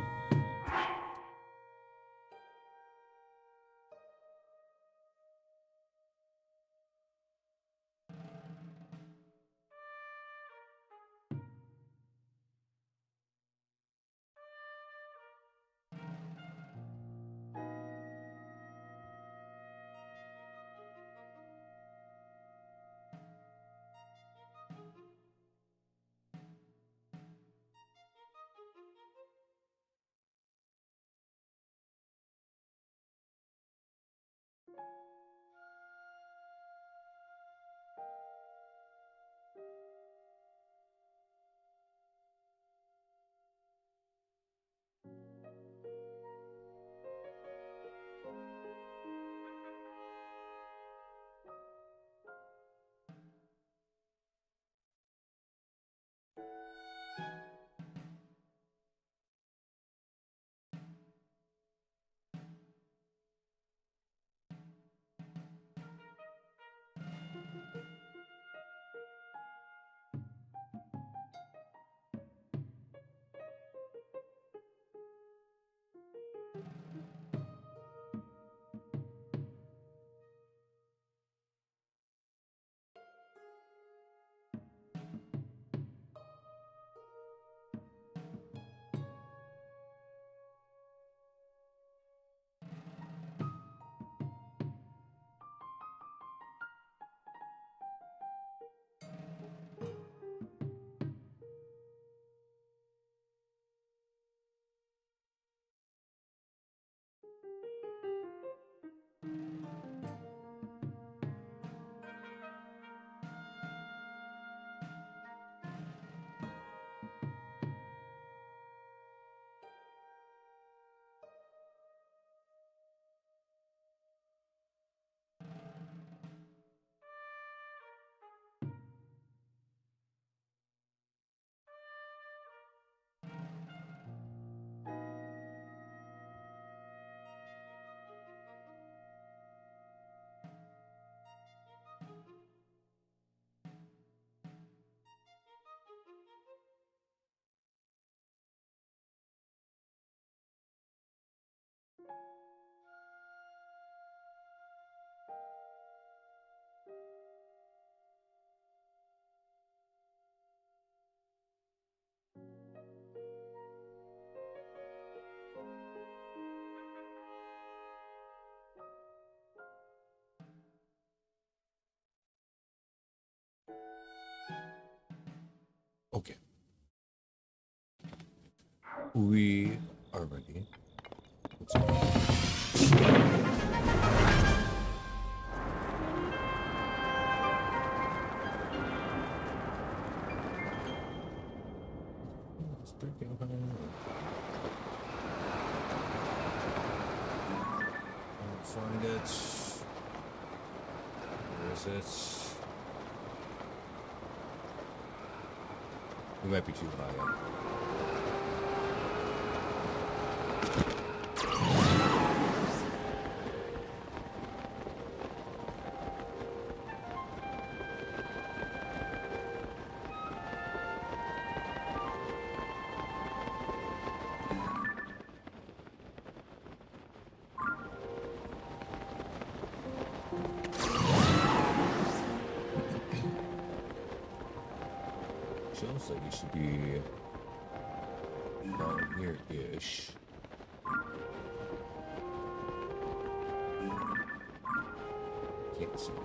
Okay. We are ready. Let's go. Let's break it open. I'll find it. Where is it? We might be too high up. Sounds like it should be down here-ish. Can't see it.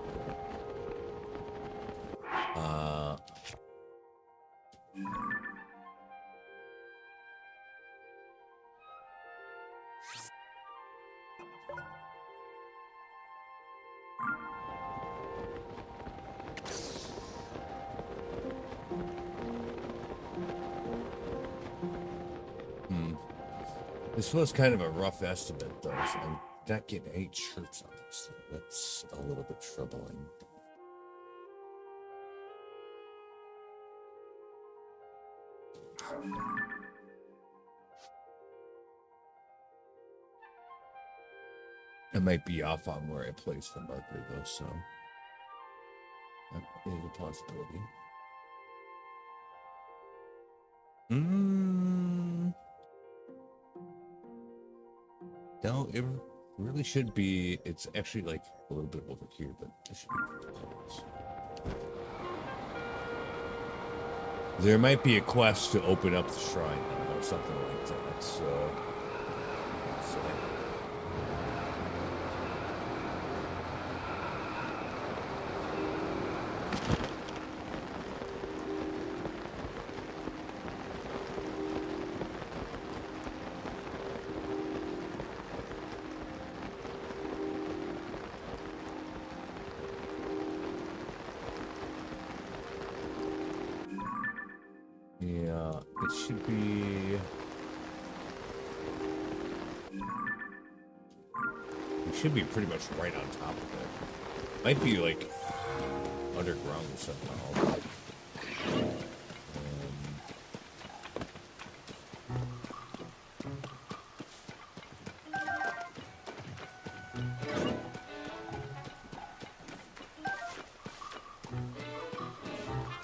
This was kind of a rough estimate, though, so I'm not getting any chirps on this thing. That's a little bit troubling. I might be off on where I placed the marker though, so that is a possibility. No, it really should be. It's actually like a little bit over here, but it should be close. There might be a quest to open up the shrine or something like that. So. Yeah, it should be. It should be pretty much right on top of it. Might be like underground somehow.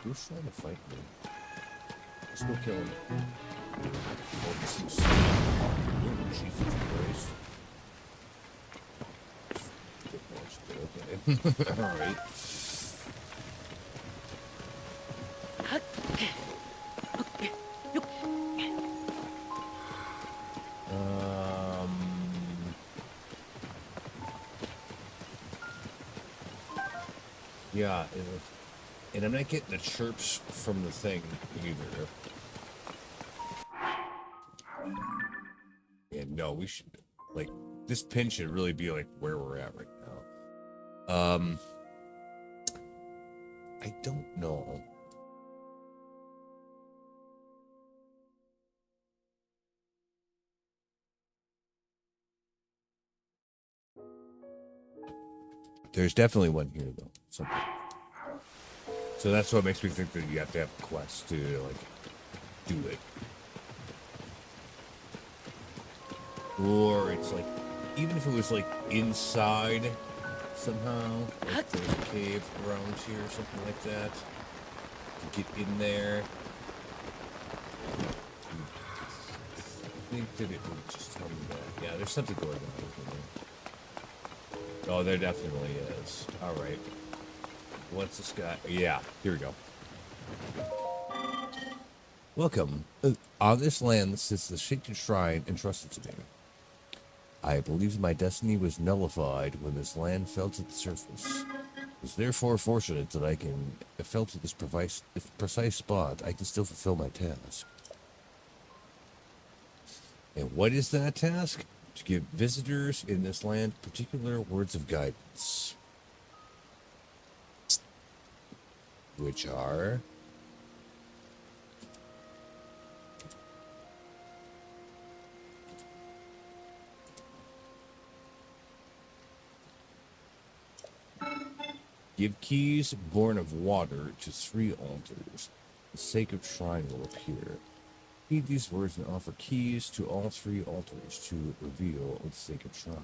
Who's trying to fight me? Let's go kill him. Oh, Jesus Christ. Okay. Alright. Yeah, and I'm not getting the chirps from the thing either. And no, we should, like, this pin should really be like where we're at right now. I don't know. There's definitely one here though. Something. So that's what makes me think that you have to have a quest to like do it. Or it's like, even if it was like inside somehow, like there's a cave around here or something like that, to get in there. I think that it would just tell me that. Yeah, there's something going on over there. Oh, there definitely is. Alright. What's this guy? Yeah, here we go. Welcome. On this land sits the sacred shrine entrusted to me. I believe my destiny was nullified when this land fell to the surface. It is therefore fortunate that I fell to this precise spot. I can still fulfill my task. And what is that task? To give visitors in this land particular words of guidance. Which are... Give keys born of water to 3 altars. The sacred shrine will appear. Read these words and offer keys to all 3 altars to reveal the sacred shrine.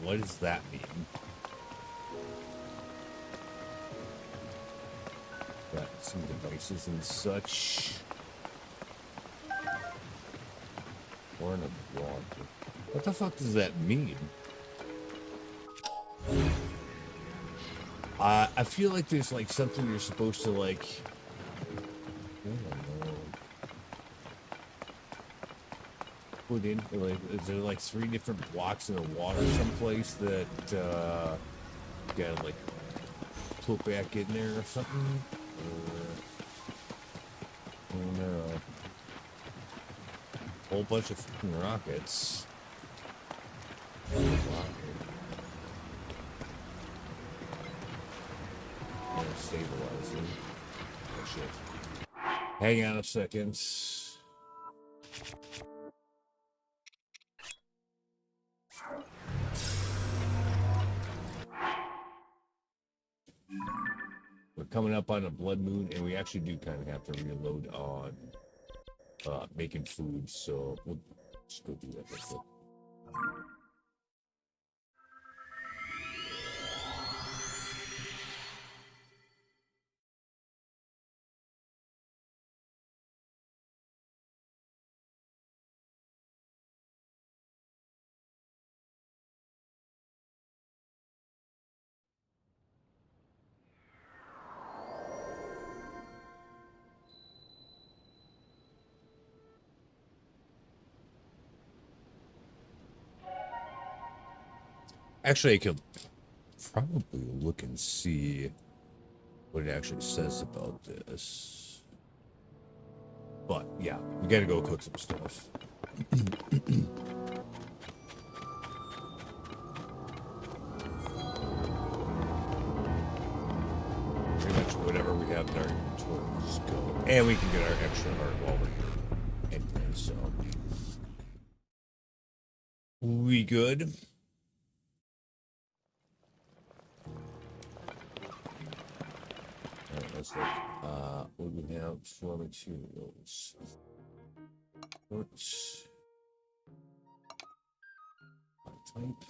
What does that mean? Got some devices and such. Born of water. What the fuck does that mean? I feel like there's like something you're supposed to like. I don't know. Put in like, is there like 3 different blocks in the water someplace that you gotta like put back in there or something? I don't know. Whole bunch of fucking rockets. Stabilizing. Oh shit. Hang on a second. We're coming up on a blood moon, and we actually do kind of have to reload on making food, so we'll Just go do that real quick. Actually, I could probably look and see what it actually says about this. But yeah, we gotta go cook some stuff. Pretty much whatever we have in our inventory, just go. And we can get our extra art while we're here. Anyway, so. We good? Alright, let's look. What do we have for materials? Oops. Type.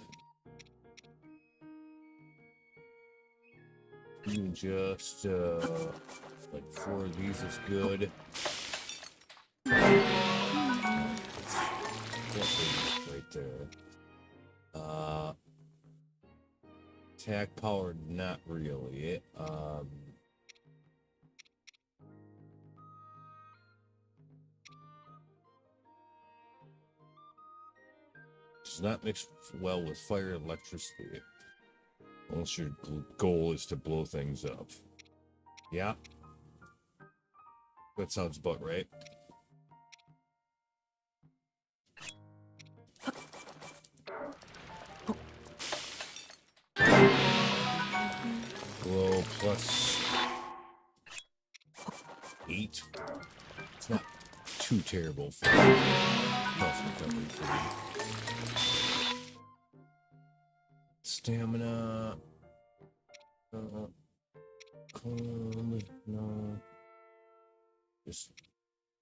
Even just like 4 of these is good. Right there. Attack power, not really. Does not mix well with fire and electricity. Unless your goal is to blow things up. Yeah. That sounds about right. Glow plus 8. It's not too terrible for health recovery food. Stamina. Calm. No. Just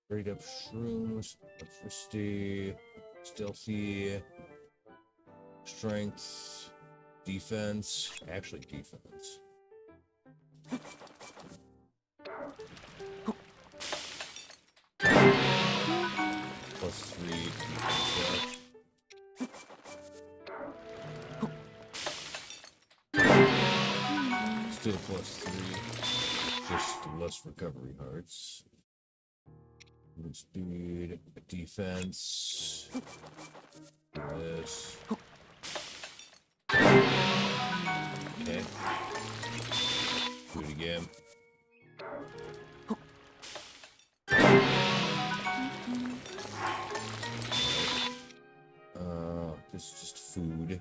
straight up shrooms. Electricity. Stealthy. Strength. Defense. Actually, defense. Plus 3. Still plus 3. Just less recovery hearts. Move speed. Defense. This. Okay. Do it again. This is just food.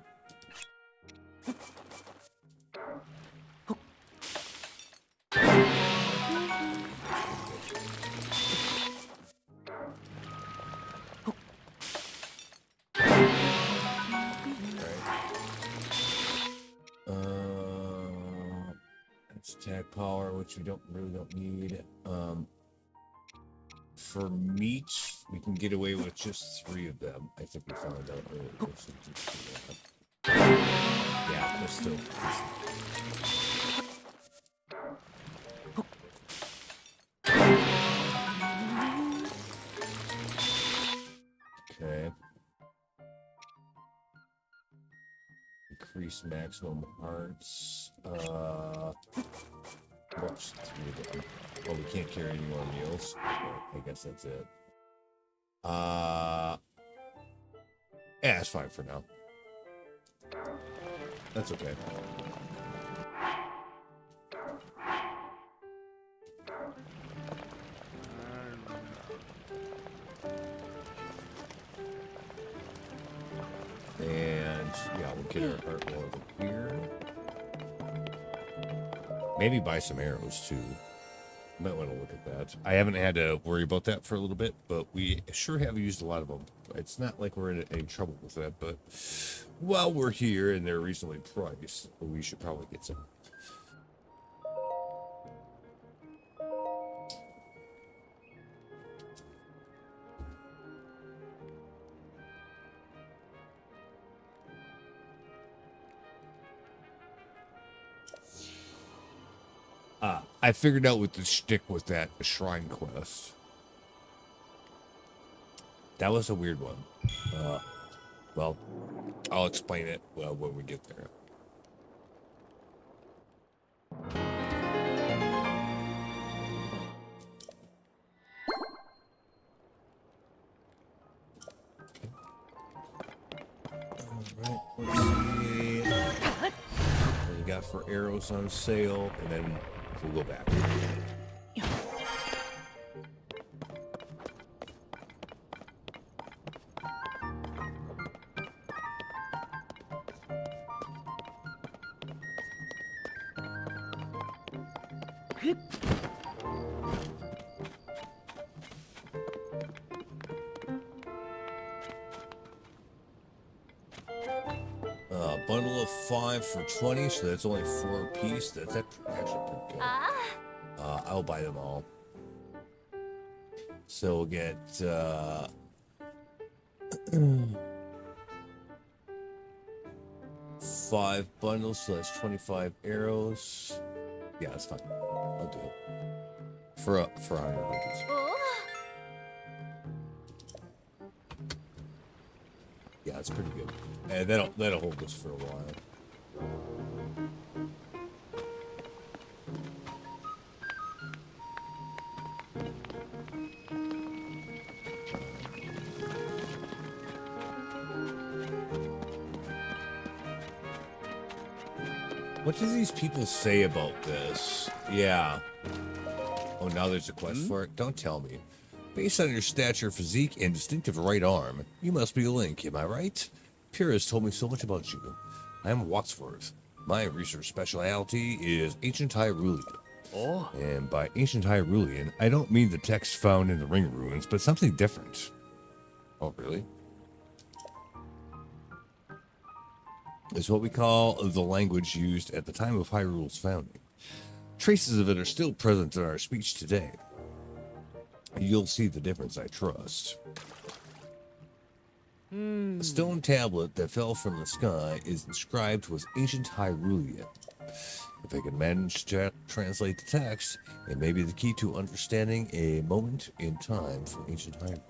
Attack power, which we really don't need. For meat, we can get away with just 3 of them. I think we found out earlier. Yeah, they're still. Okay. Increase maximum hearts. What's 3 of them? Oh, we can't carry any more meals. I guess that's it. Yeah, it's fine for now. That's okay. And yeah, we'll get our art wall over here. Maybe buy some arrows too. Might want to look at that. I haven't had to worry about that for a little bit, but we sure have used a lot of them. It's not like we're in any trouble with that, but while we're here and they're reasonably priced, we should probably get some. I figured out what the shtick with that shrine quest. That was a weird one. Well, I'll explain it when we get there. Alright, let's see. What you got for arrows on sale, and then we'll go back. Bundle of 5 for 20, so that's only 4 a piece. That's actually pretty good. I'll buy them all. So we'll get 5 bundles, so that's 25 arrows. Yeah, that's fine. I'll do it for 100 rupees. Yeah, that's pretty good. And that'll hold us for a while. What do these people say about this? Yeah. Oh, now there's a quest for it? Don't tell me. Based on your stature, physique, and distinctive right arm, you must be Link, am I right? Pyrrha has told me so much about you. I am Wadsworth. My research specialty is ancient Hyrulean. Oh? And by ancient Hyrulean, I don't mean the text found in the ring ruins, but something different. Oh, really? It's what we call the language used at the time of Hyrule's founding. Traces of it are still present in our speech today. You'll see the difference, I trust. The stone tablet that fell from the sky is inscribed with ancient Hyrulean. If I can manage to translate the text, it may be the key to understanding a moment in time for ancient Hyrulean.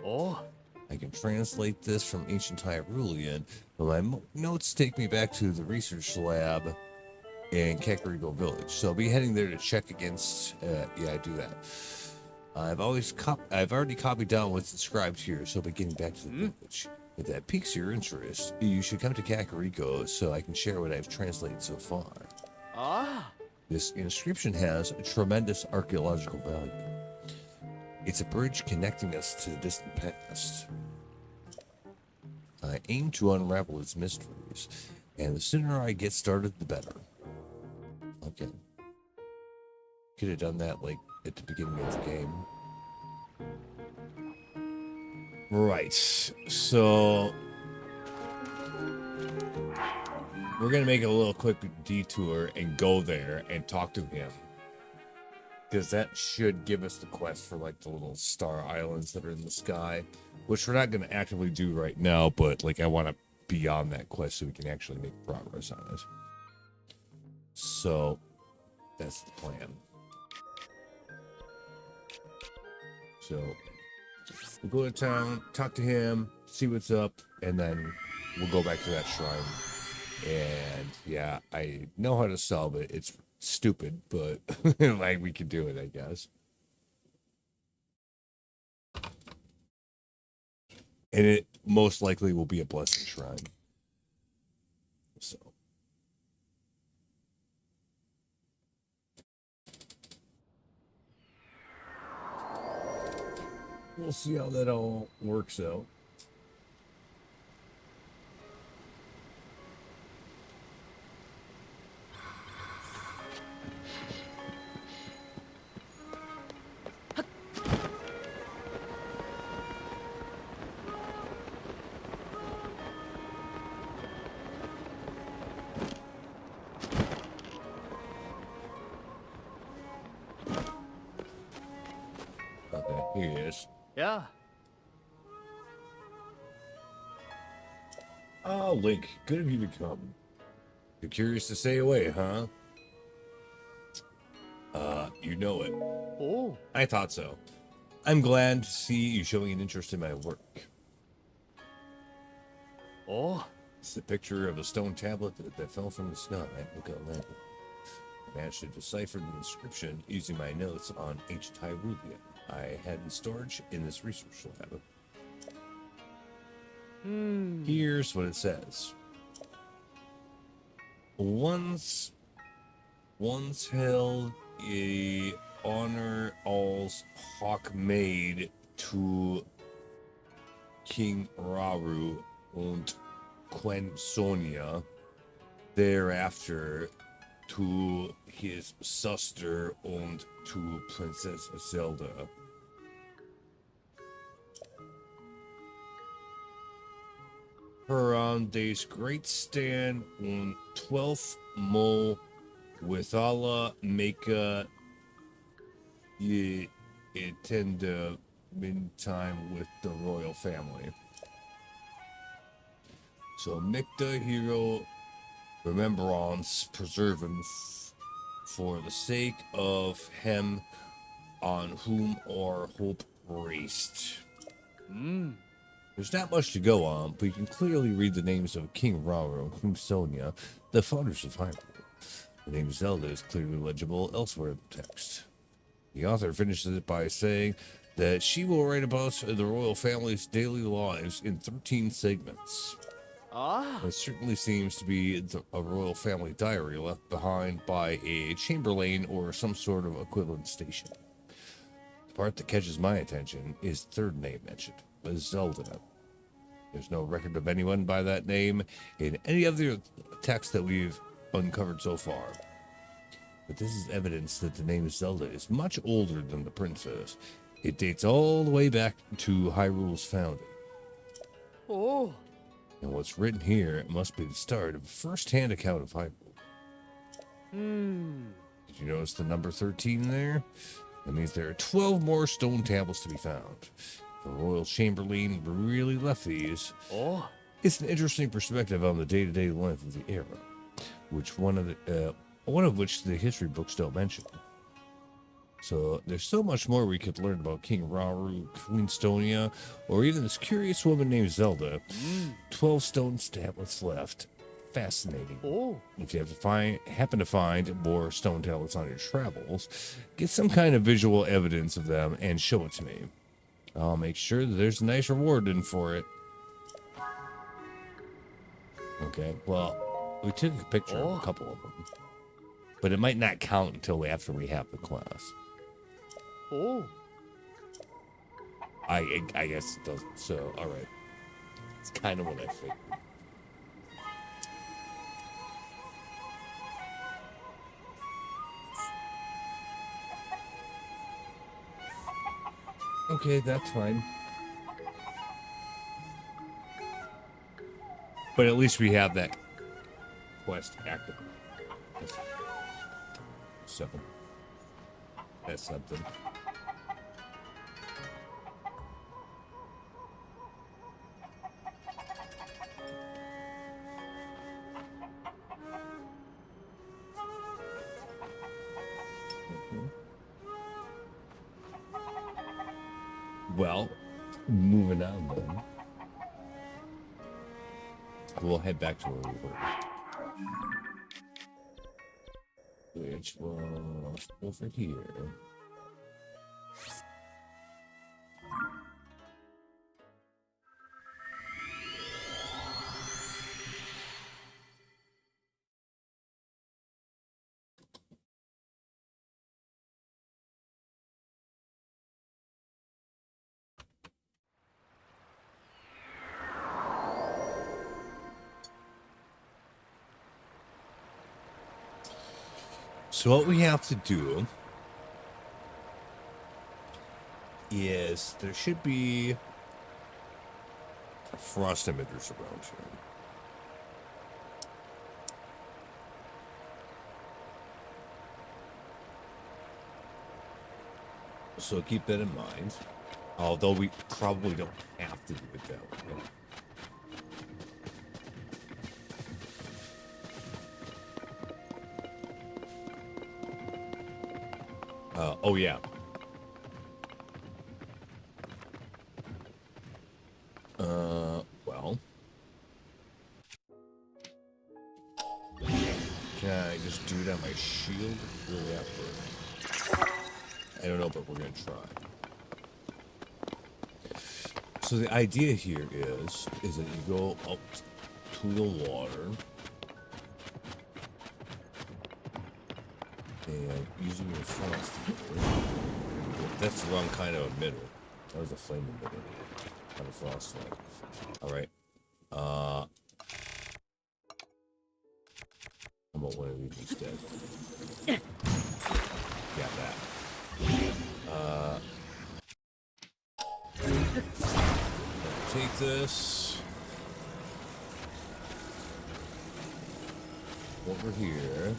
Oh? I can translate this from ancient Hyrulean, but my notes take me back to the research lab in Kakariko Village. So I'll be heading there to check against, yeah, I do that. I've already copied down what's inscribed here, so I'll be getting back to the village. If that piques your interest, you should come to Kakariko so I can share what I've translated so far. Ah? This inscription has tremendous archaeological value. It's a bridge connecting us to the distant past. I aim to unravel its mysteries, and the sooner I get started, the better. Okay. Could have done that, like, at the beginning of the game. Right. So we're going to make a little quick detour and go there and talk to him. Because that should give us the quest for, like, the little star islands that are in the sky. Which we're not going to actively do right now, but, like, I want to be on that quest so we can actually make progress on it. So, that's the plan. So, we'll go to town, talk to him, see what's up, and then we'll go back to that shrine. And, yeah, I know how to solve it. It's stupid, but like we could do it, I guess. And it most likely will be a blessing shrine. So we'll see how that all works out. Okay, here he is. Yeah. Oh, Link, good of you to come. You're curious to stay away, huh? You know it. Oh. I thought so. I'm glad to see you showing an interest in my work. Oh. It's the picture of a stone tablet that fell from the sky. Look at that. I managed to decipher the inscription using my notes on ancient Hyrulean I had in storage in this research lab. Here's what it says. Once held a honor als hawk maid to King Rauru und Queen Sonia, thereafter to his sister und to Princess Zelda. Around des great stand on 12th Mo with Allah Meka ye attend the meantime with the royal family. So Mikta hero remembrance preservance for the sake of him on whom our hope raced. There's not much to go on, but you can clearly read the names of King Rauru and Queen Sonia, the founders of Hyrule. The name Zelda is clearly legible elsewhere in the text. The author finishes it by saying that she will write about the royal family's daily lives in 13 segments. It certainly seems to be a royal family diary left behind by a chamberlain or some sort of equivalent station. The part that catches my attention is the third name mentioned, Zelda. There's no record of anyone by that name in any of the texts that we've uncovered so far. But this is evidence that the name Zelda is much older than the princess. It dates all the way back to Hyrule's founding. Oh. And what's written here must be the start of a first-hand account of Hyrule. Did you notice the number 13 there? That means there are 12 more stone tablets to be found. The royal chamberlain really left these. Oh. It's an interesting perspective on the day-to-day life of the era, one of which the history books don't mention. So there's so much more we could learn about King Rauru, Queen Sonia, or even this curious woman named Zelda. 12 stone tablets left. Fascinating. Oh. If you happen to find more stone tablets on your travels, get some kind of visual evidence of them and show it to me. I'll make sure that there's a nice reward in for it. Okay, well, we took a picture of a couple of them, but it might not count until after we have the class. Oh. I guess it doesn't. So, all right. It's kind of what I figured. Okay, that's fine. But at least we have that quest active. So, that's something. Well, moving on then. We'll head back to where we were. Which was over here. So what we have to do is there should be frost emitters around here. So keep that in mind. Although we probably don't have to do it that way. Oh yeah. Well. Can I just do it on my shield? Will that work? I don't know, but we're gonna try. So the idea here is that you go up to the water and using your frost emitter. That's the wrong kind of emitter. That was a flame emitter, not a frost one. All right. How about one of these instead? Got that. Take this over here.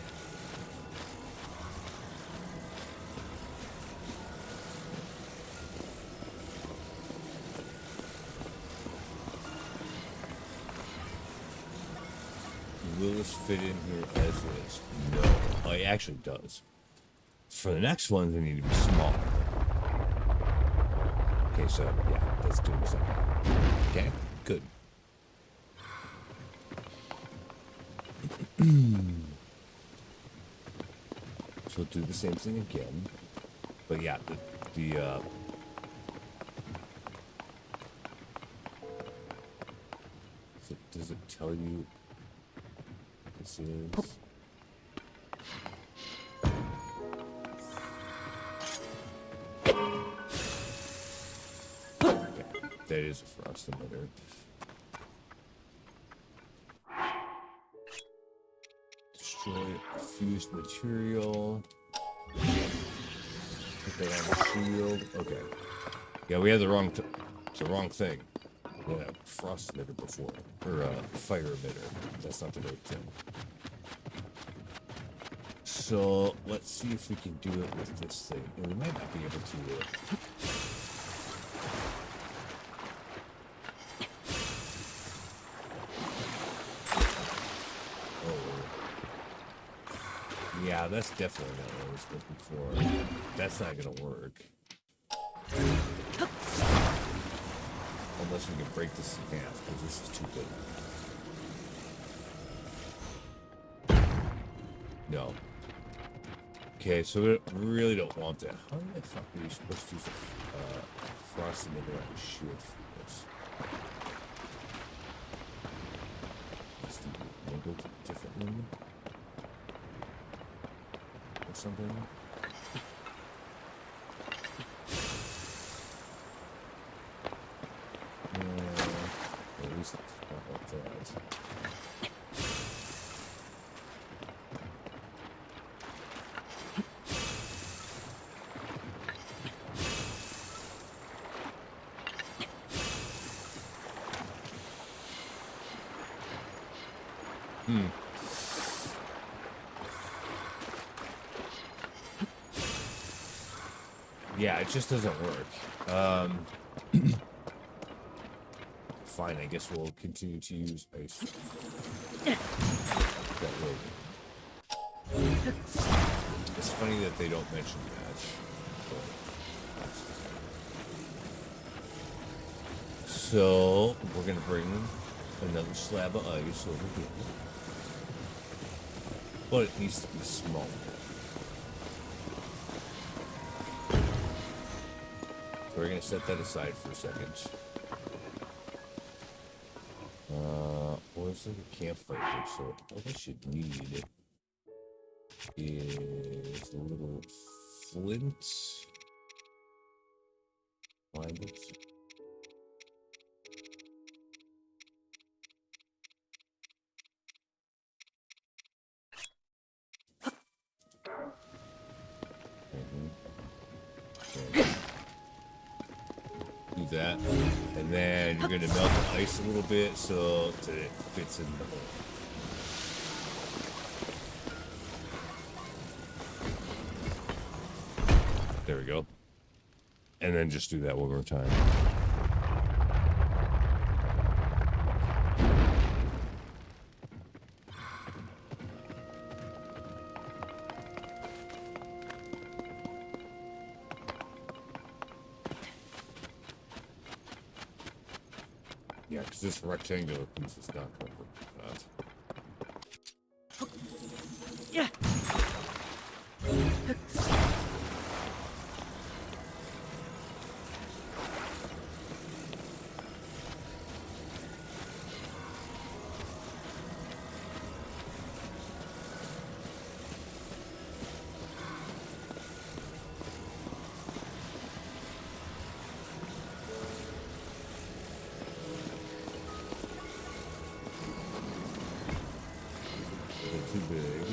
Will this fit in here as is? No. Oh, it actually does. For the next ones, they need to be smaller. Okay, so yeah, that's doing something. Okay, good. So do the same thing again. But yeah, so does it tell you what this is? That is a frost emitter. Destroy fused material. Put that on the shield. Okay. Yeah, we had the wrong thing. We had a frost emitter before. Or a fire emitter. That's not the right thing. So let's see if we can do it with this thing. And we might not be able to yeah, that's definitely not what I was looking for. That's not gonna work. Unless we can break this in half, because this is too big. No. Okay, so we really don't want that. How the fuck are you supposed to use a frost emitter on the shield for this? Is the angle differently? Or something? At least not like that. Yeah, it just doesn't work. Fine, I guess we'll continue to use ice. That will. It's funny that they don't mention that. So, we're gonna bring another slab of ice over here. But it needs to be smaller. We're gonna set that aside for a second. Well, it's like a campfire here, so what I should need is a little flint. Find it. Okay. Do that, and then you're gonna melt the ice a little bit so that it fits in the hole. There we go. And then just do that one more time. Yeah, because this rectangular piece is not going to work for that. Too big.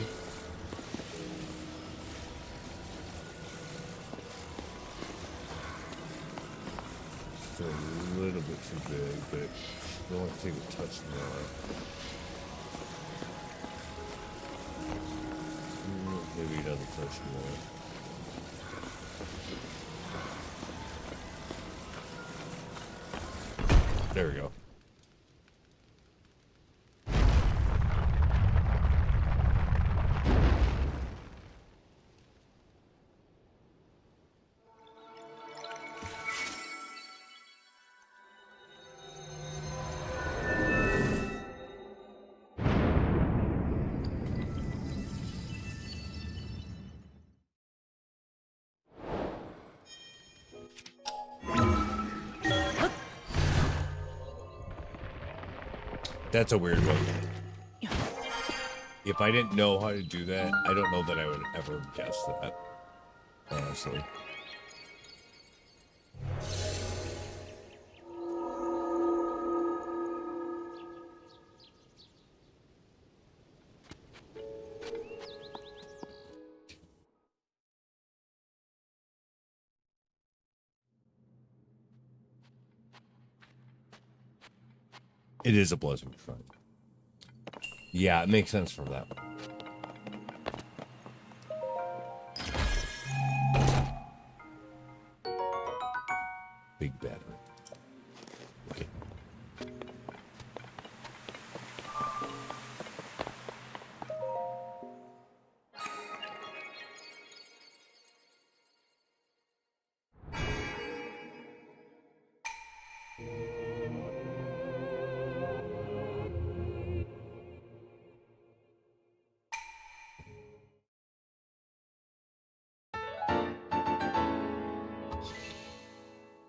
Still a little bit too big, but don't want to take a touch more. Maybe another touch more. There we go. That's a weird one. If I didn't know how to do that, I don't know that I would ever guess that. Honestly. It is a Blizzard front. Yeah, it makes sense from that one. Big battery. Okay.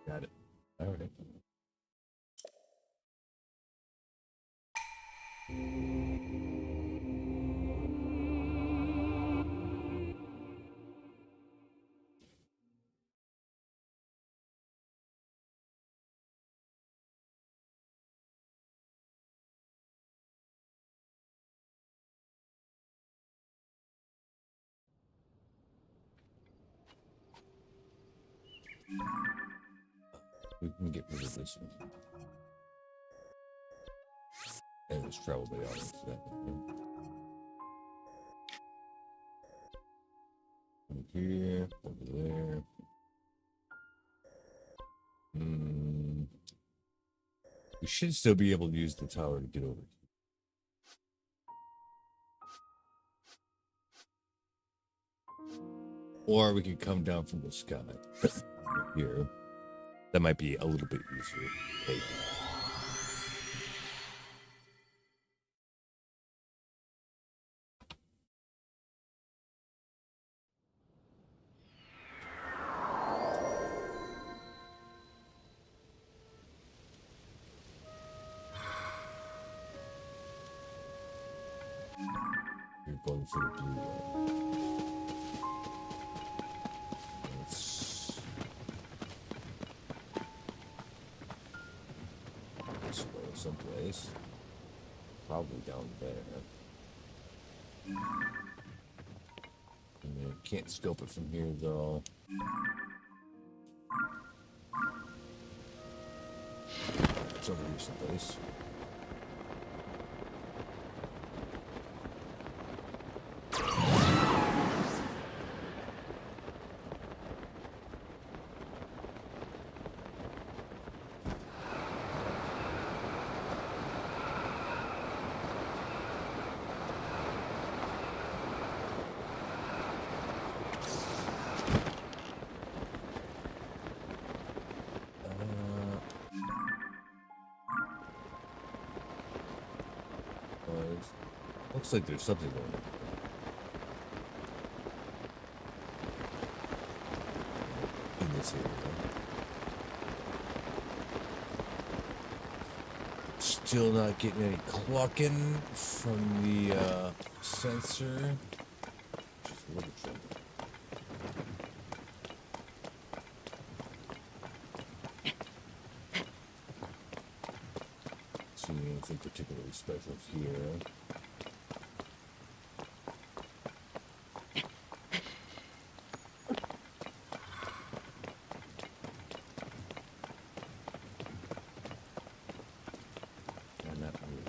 Got it. All right. We can get rid of this one. And it's probably all into that one. Over here, over there. We should still be able to use the tower to get over. Or we could come down from the sky here. That might be a little bit easier. Maybe. You're going for the blue one. Let's this way someplace. Probably down there. And can't scope it from here though. It's over here someplace. Looks like there's something going on. In this area. Still not getting any clucking from the sensor. Just a little trouble. See anything particularly special here? Not really.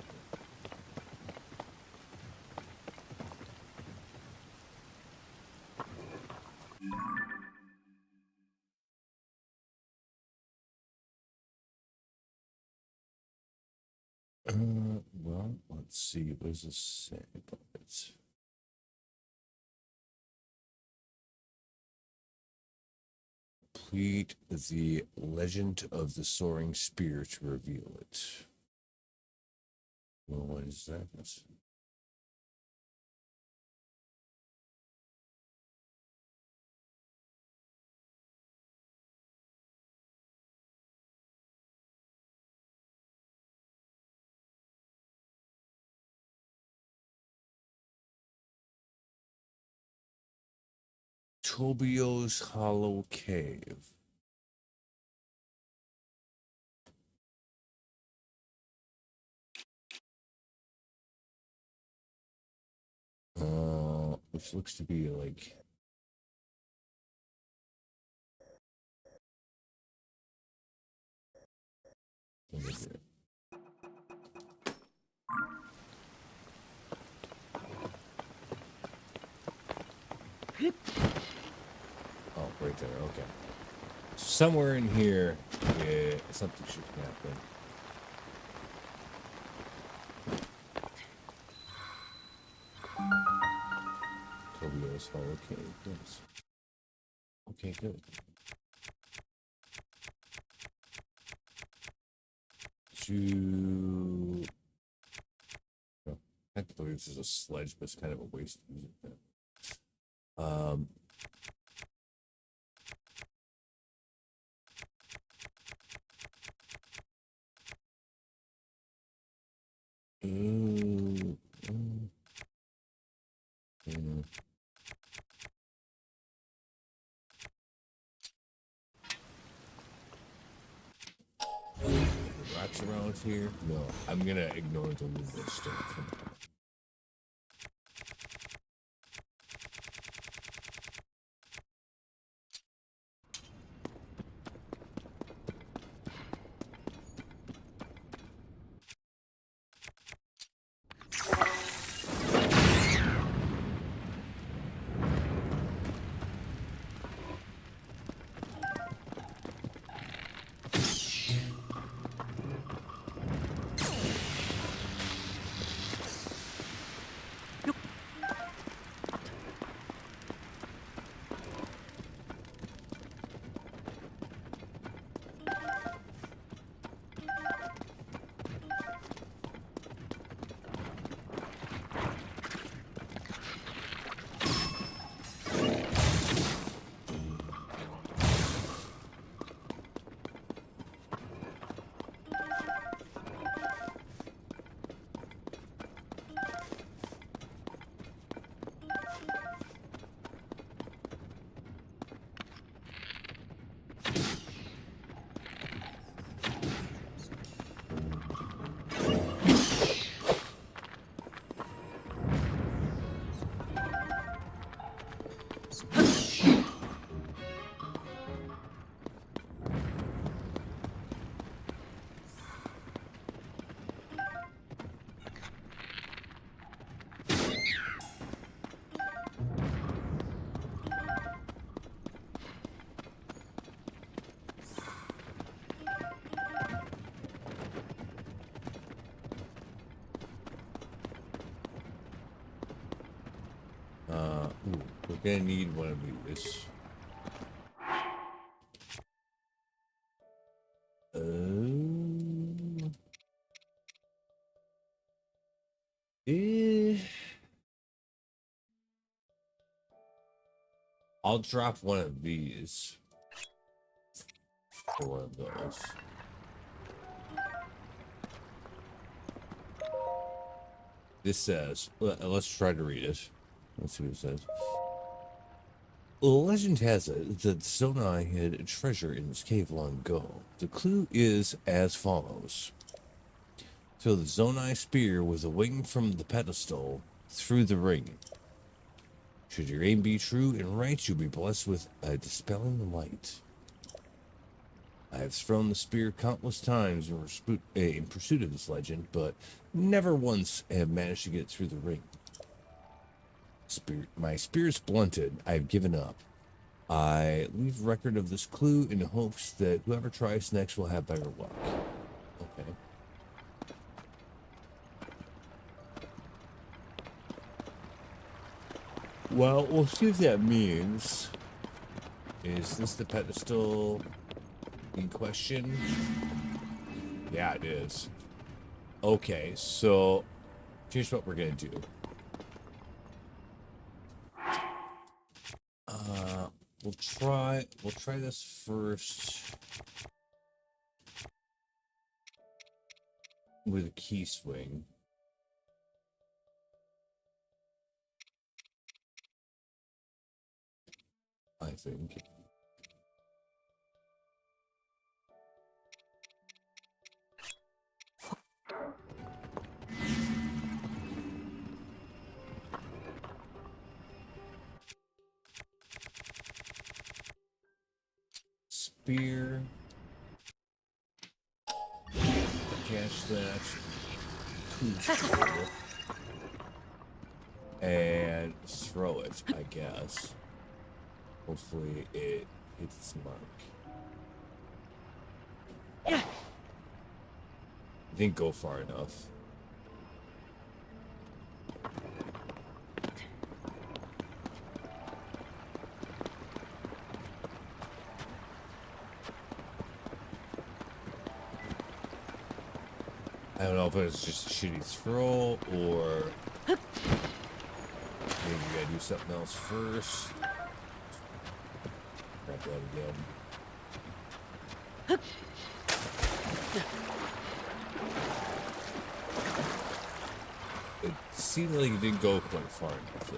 Well, let's see. What does this say about it? Complete the legend of the soaring spear to reveal it. Well, what is that? Tobio's Hollow Cave. Which looks to be like over here. Oh, right there. Okay. Somewhere in here, yeah, something should happen. Tobio's Hollow Cave. Yes. Okay, good. To no, technically this is a sledge, but it's kind of a waste of using that. Ooh, mm. Rocks around here? No, I'm gonna ignore the little stuff for now. Ooh, we're gonna need one of these. Eh. I'll drop one of these for one of those. This says, let's try to read it. Let's see what it says. Legend has it that Zonai hid a treasure in this cave long ago. The clue is as follows. Fill the Zonai spear with a wing from the pedestal through the ring. Should your aim be true and right, you'll be blessed with a dispelling light. I have thrown the spear countless times in pursuit of this legend, but never once have managed to get through the ring. My spear's blunted. I've given up. I leave record of this clue in hopes that whoever tries next will have better luck. Okay. Well, we'll see what that means. Is this the pedestal in question? Yeah, it is. Okay, so here's what we're gonna do. We'll try this first with a key swing. I think. Spear. Catch that. And throw it, I guess. Hopefully it hits its mark. Yeah. Didn't go far enough. I don't know if it's just a shitty throw or maybe we gotta do something else first. Grab that again. It seemed like it didn't go quite far enough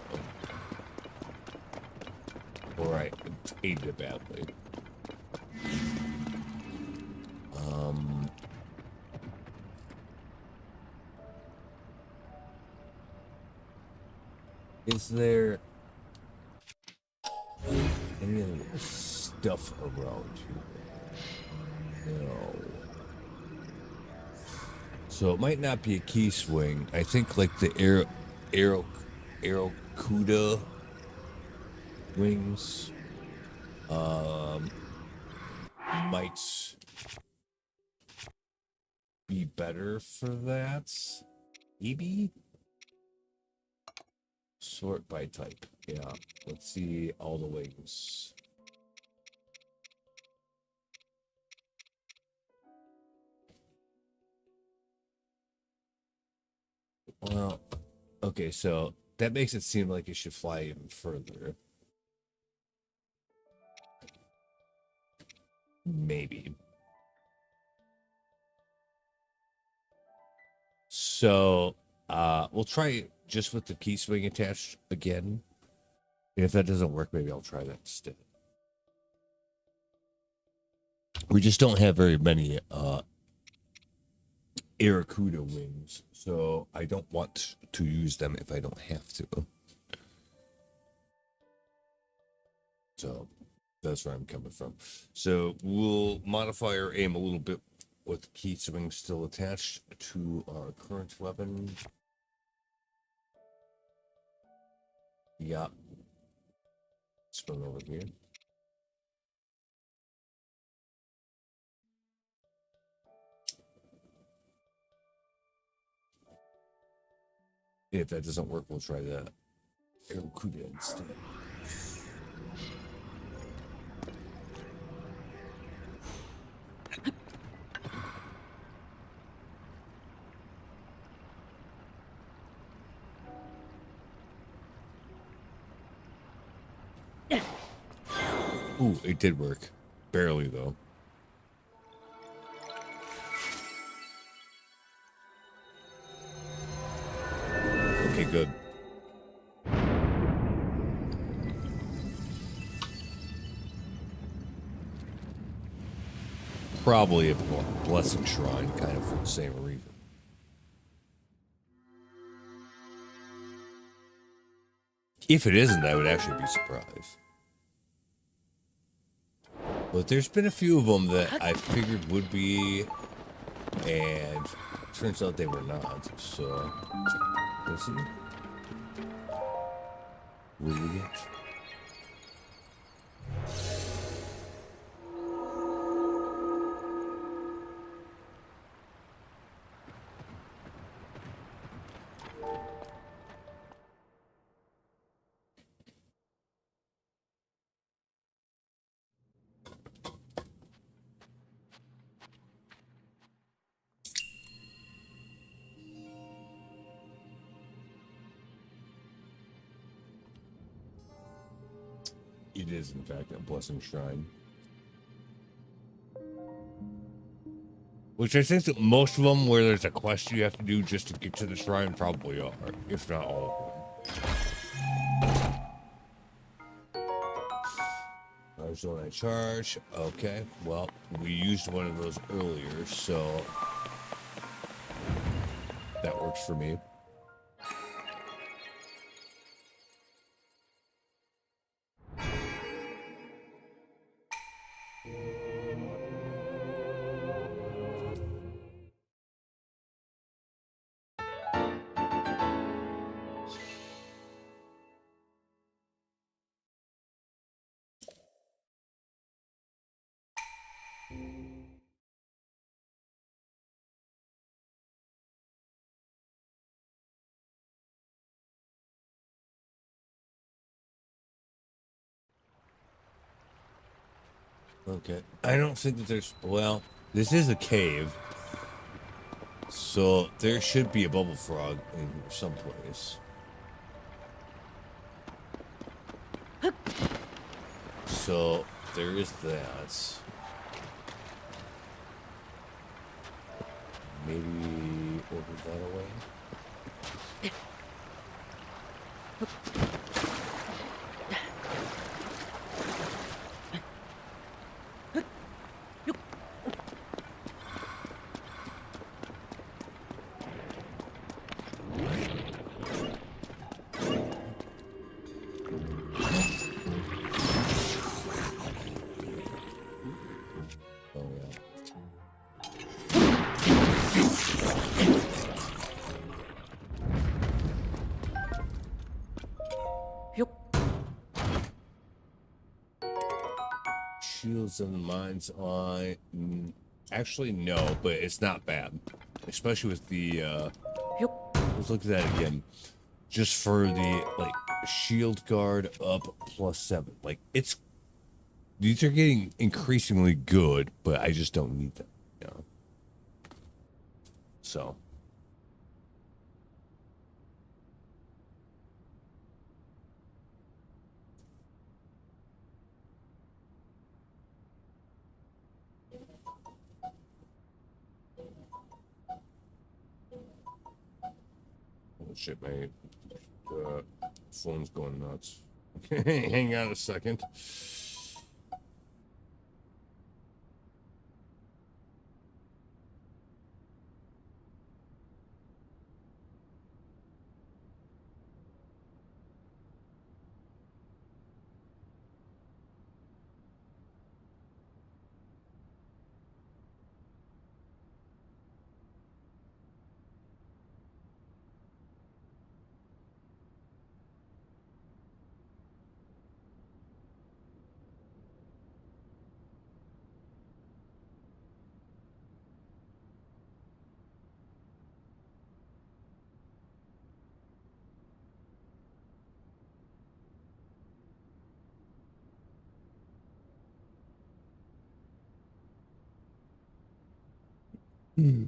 though. Or I aimed it badly. Is there any other stuff around here? No. So it might not be a key swing. I think like the Aerocuda wings might be better for that. Maybe? Sort by type. Yeah. Let's see all the wings. Well, okay, so that makes it seem like it should fly even further. Maybe. So, we'll try it just with the key swing attached again. And if that doesn't work, maybe I'll try that instead. We just don't have very many Aerocuda wings, so I don't want to use them if I don't have to. So that's where I'm coming from. So we'll modify our aim a little bit with the key swing still attached to our current weapon. Yeah. Swing over here. If that doesn't work, we'll try the Aerocuda instead. Ooh, it did work. Barely, though. Okay, good. Probably a blessing shrine, kind of for the same reason. If it isn't, I would actually be surprised. But there's been a few of them that I figured would be, and turns out they were not. So, let's see. What do we get? It is, in fact, a blessing shrine. Which I think that most of them, where there's a quest you have to do just to get to the shrine, probably are, if not all of them. Large zone I charge. Okay, well, we used one of those earlier, so that works for me. Okay. I don't think that there's... Well, this is a cave. So there should be a bubble frog in here someplace. So there is that. Maybe order that away. Oh yeah. Shields and the mind's eye. Actually, no, but it's not bad. Especially with the, let's look at that again. Just for the, like, shield guard up +7. Like, it's, these are getting increasingly good, but I just don't need them, you know? So. Oh shit, my phone's going nuts. Okay, hang on a second. Hmm.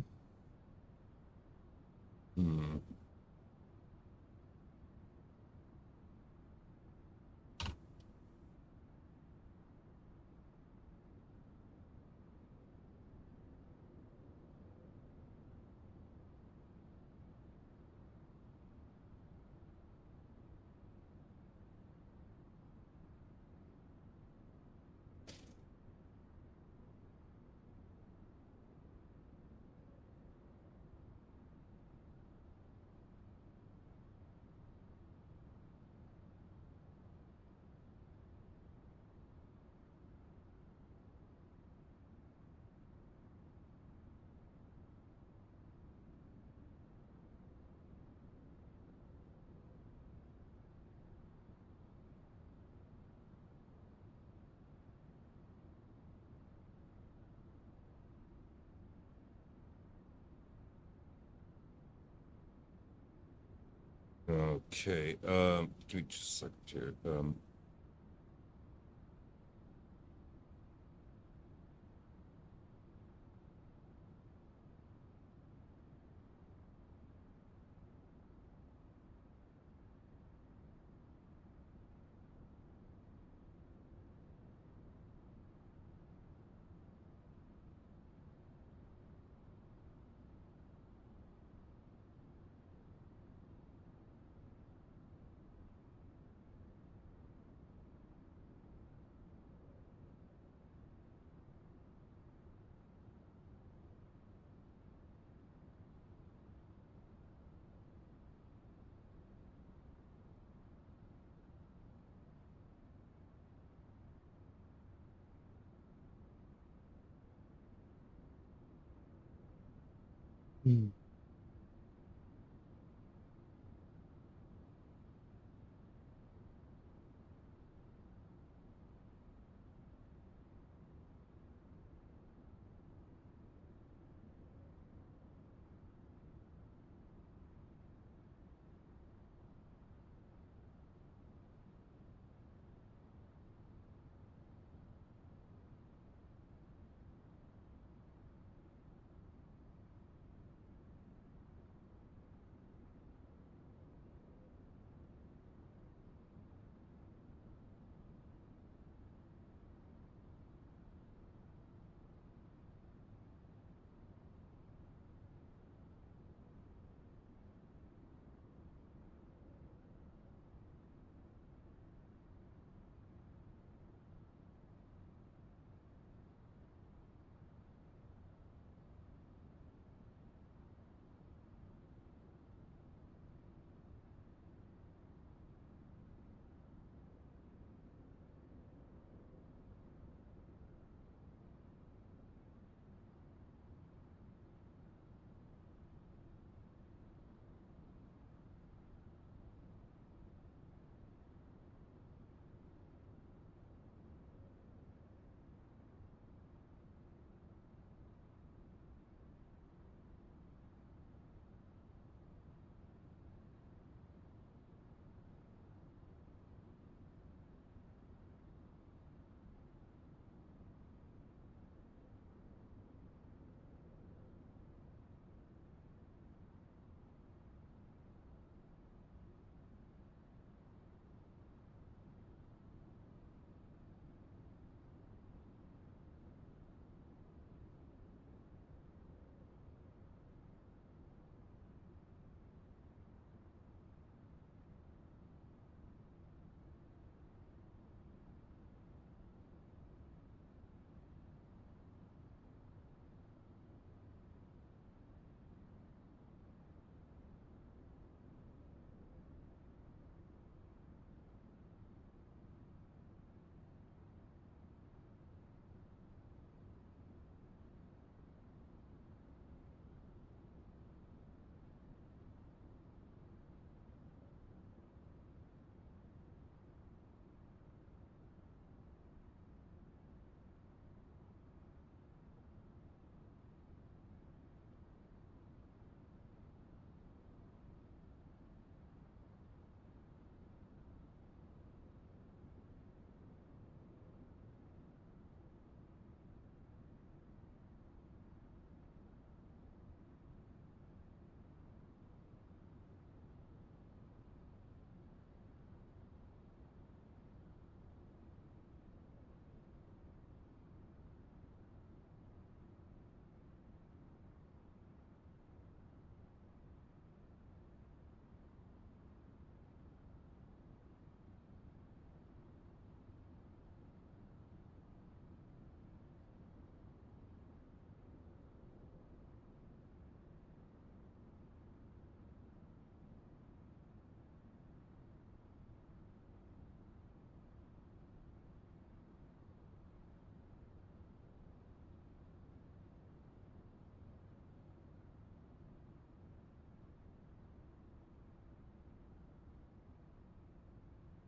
Okay. Give me just a second here.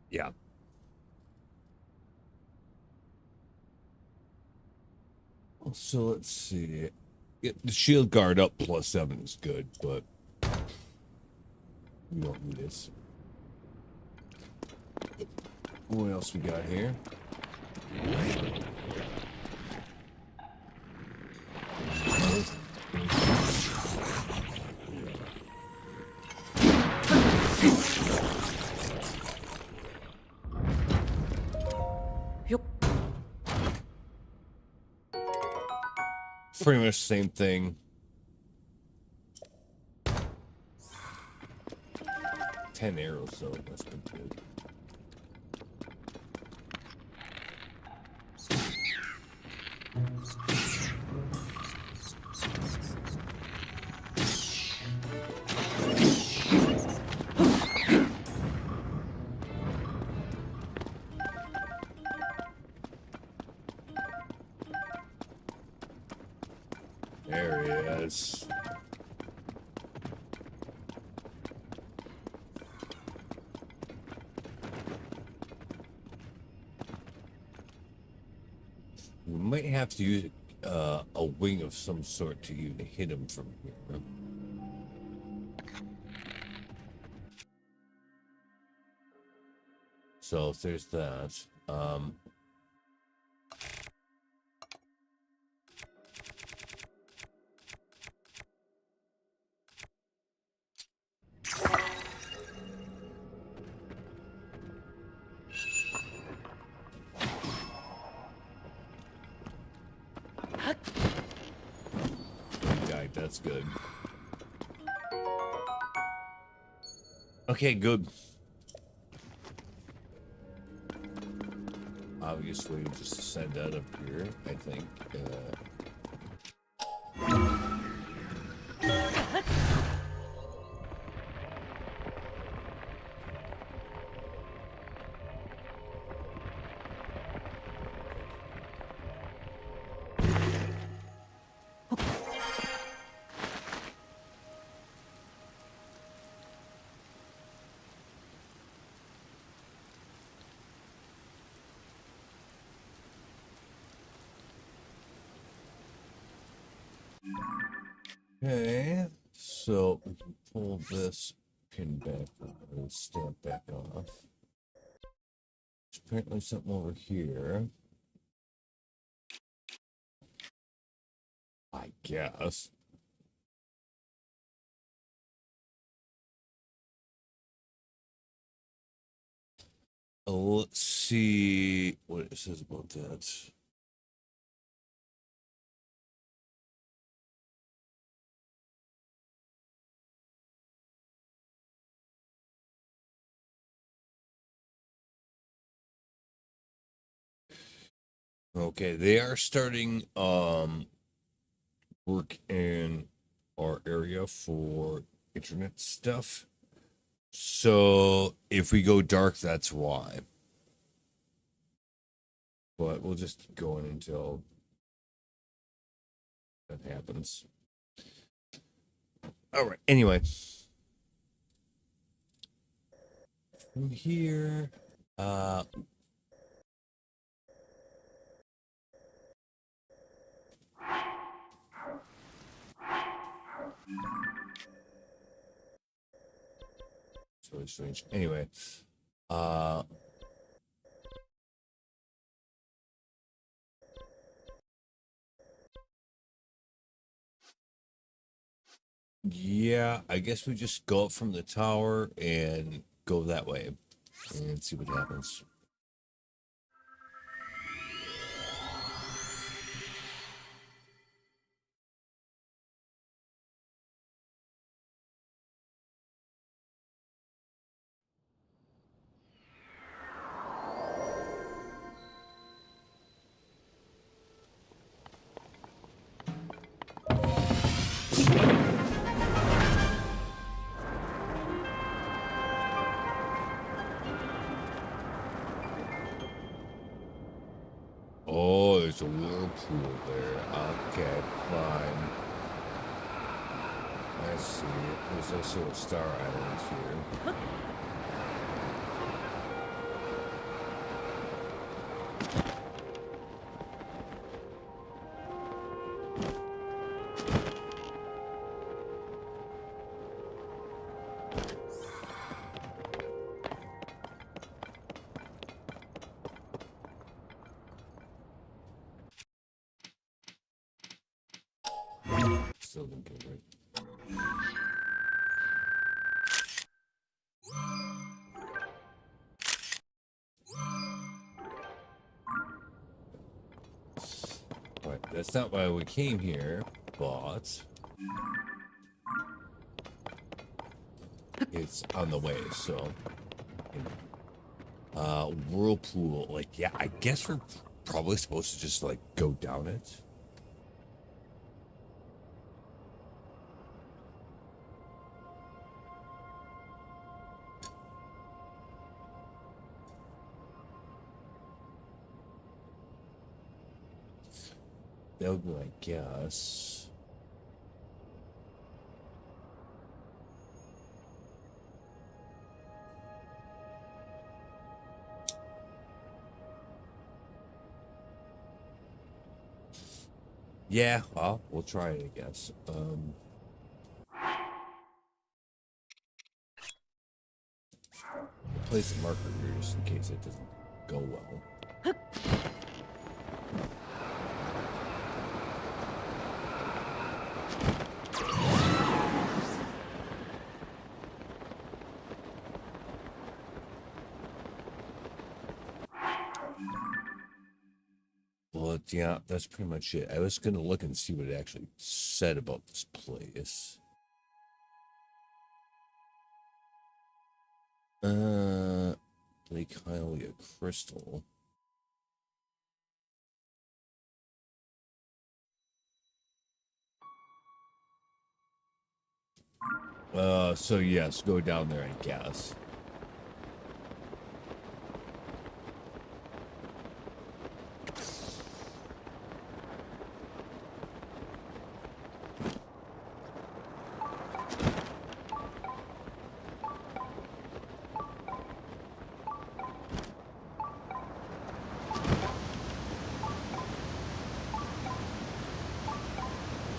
Yeah. So let's see. The shield guard up +7 is good, but We don't need this. What else we got here? Pretty much the same thing. 10 arrows, so that's been good. There he is. We might have to use a wing of some sort to even hit him from here. So if there's that. Died, that's good. Okay, good. Obviously, just send that up here, I think. Okay, so we can pull this pin back and stamp back off. There's apparently something over here. I guess. Let's see what it says about that. Okay, they are starting work in our area for internet stuff. So if we go dark, that's why. But we'll just keep going until that happens. All right, anyway. From here, it's really strange. Anyway, yeah, I guess we just go up from the tower and go that way and see what happens. Oh, there's a whirlpool there. Okay, fine. I see. There's also a Star Island here. Sylvan King, right? Right, that's not why we came here, but it's on the way, so whirlpool, like, yeah, I guess we're probably supposed to just like go down it. That would be my guess. Yeah, well, we'll try it, I guess. Place a marker here just in case it doesn't go well. Well, yeah, that's pretty much it. I was gonna look and see what it actually said about this place. Lake Hylia Crystal. So yes, go down there, I guess.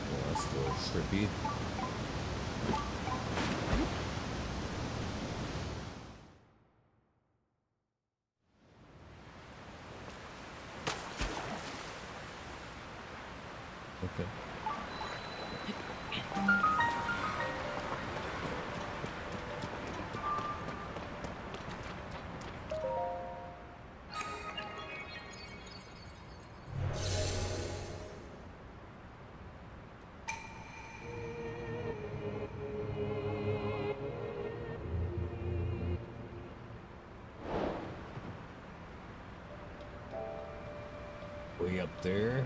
Well, that's a little trippy. Okay. Way up there.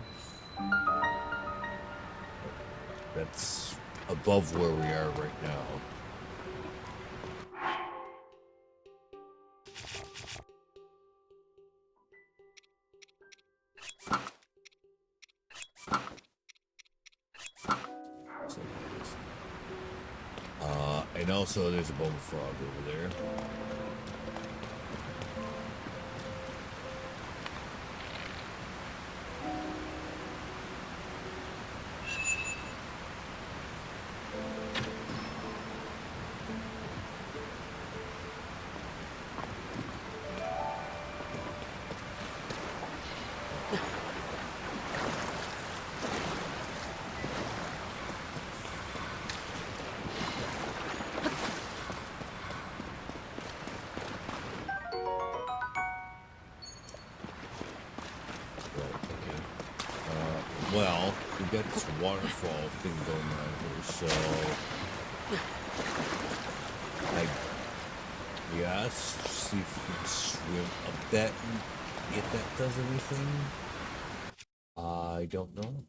That's above where we are right now. And also there's a Boba Frog over there. Well, we got this waterfall thing going on here, so I guess see if we can swim up that and if that does anything. I don't know.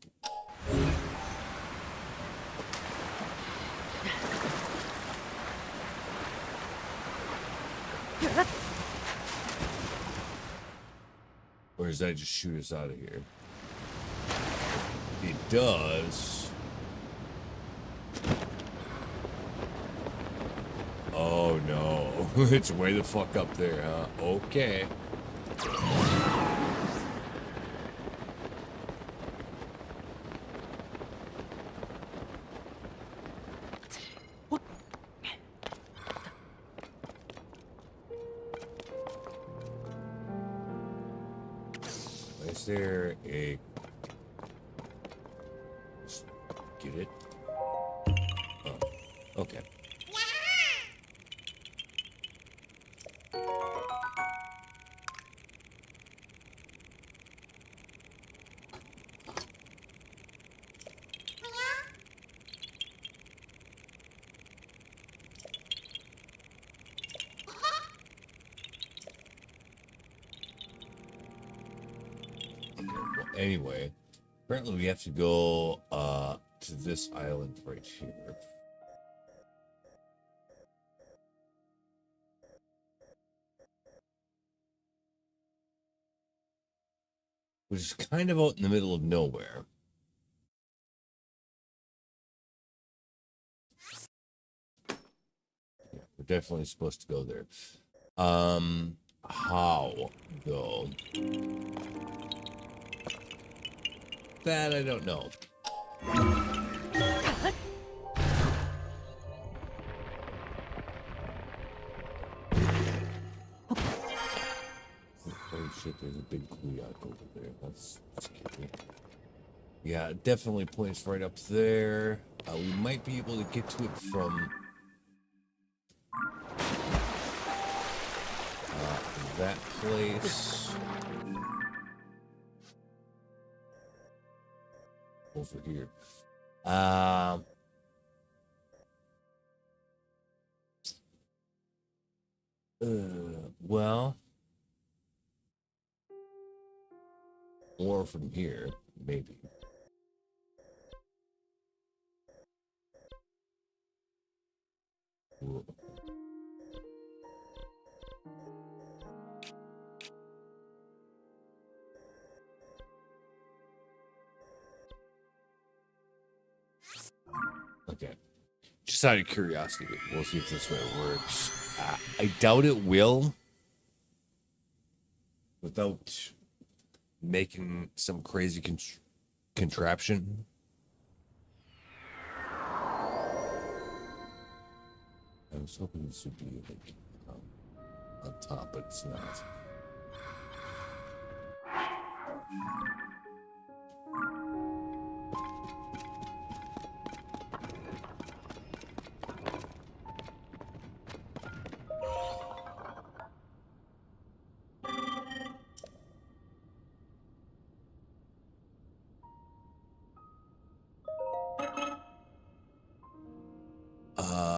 Or does that just shoot us out of here? It does. Oh no, it's way the fuck up there, huh? Okay. Is there a... Get it? Okay. Well, anyway, apparently we have to go to this island right here. Which is kind of out in the middle of nowhere. Yeah, we're definitely supposed to go there. How though? That I don't know. Oh shit, there's a big Kuyak over there. That's scary. Yeah, it definitely points right up there. We might be able to get to it from that place. Over here. Well, or from here, maybe. Whoa. Okay. Just out of curiosity, we'll see if this way works. I doubt it will. Without making some crazy contraption. I was hoping this would be like on top, but it's not.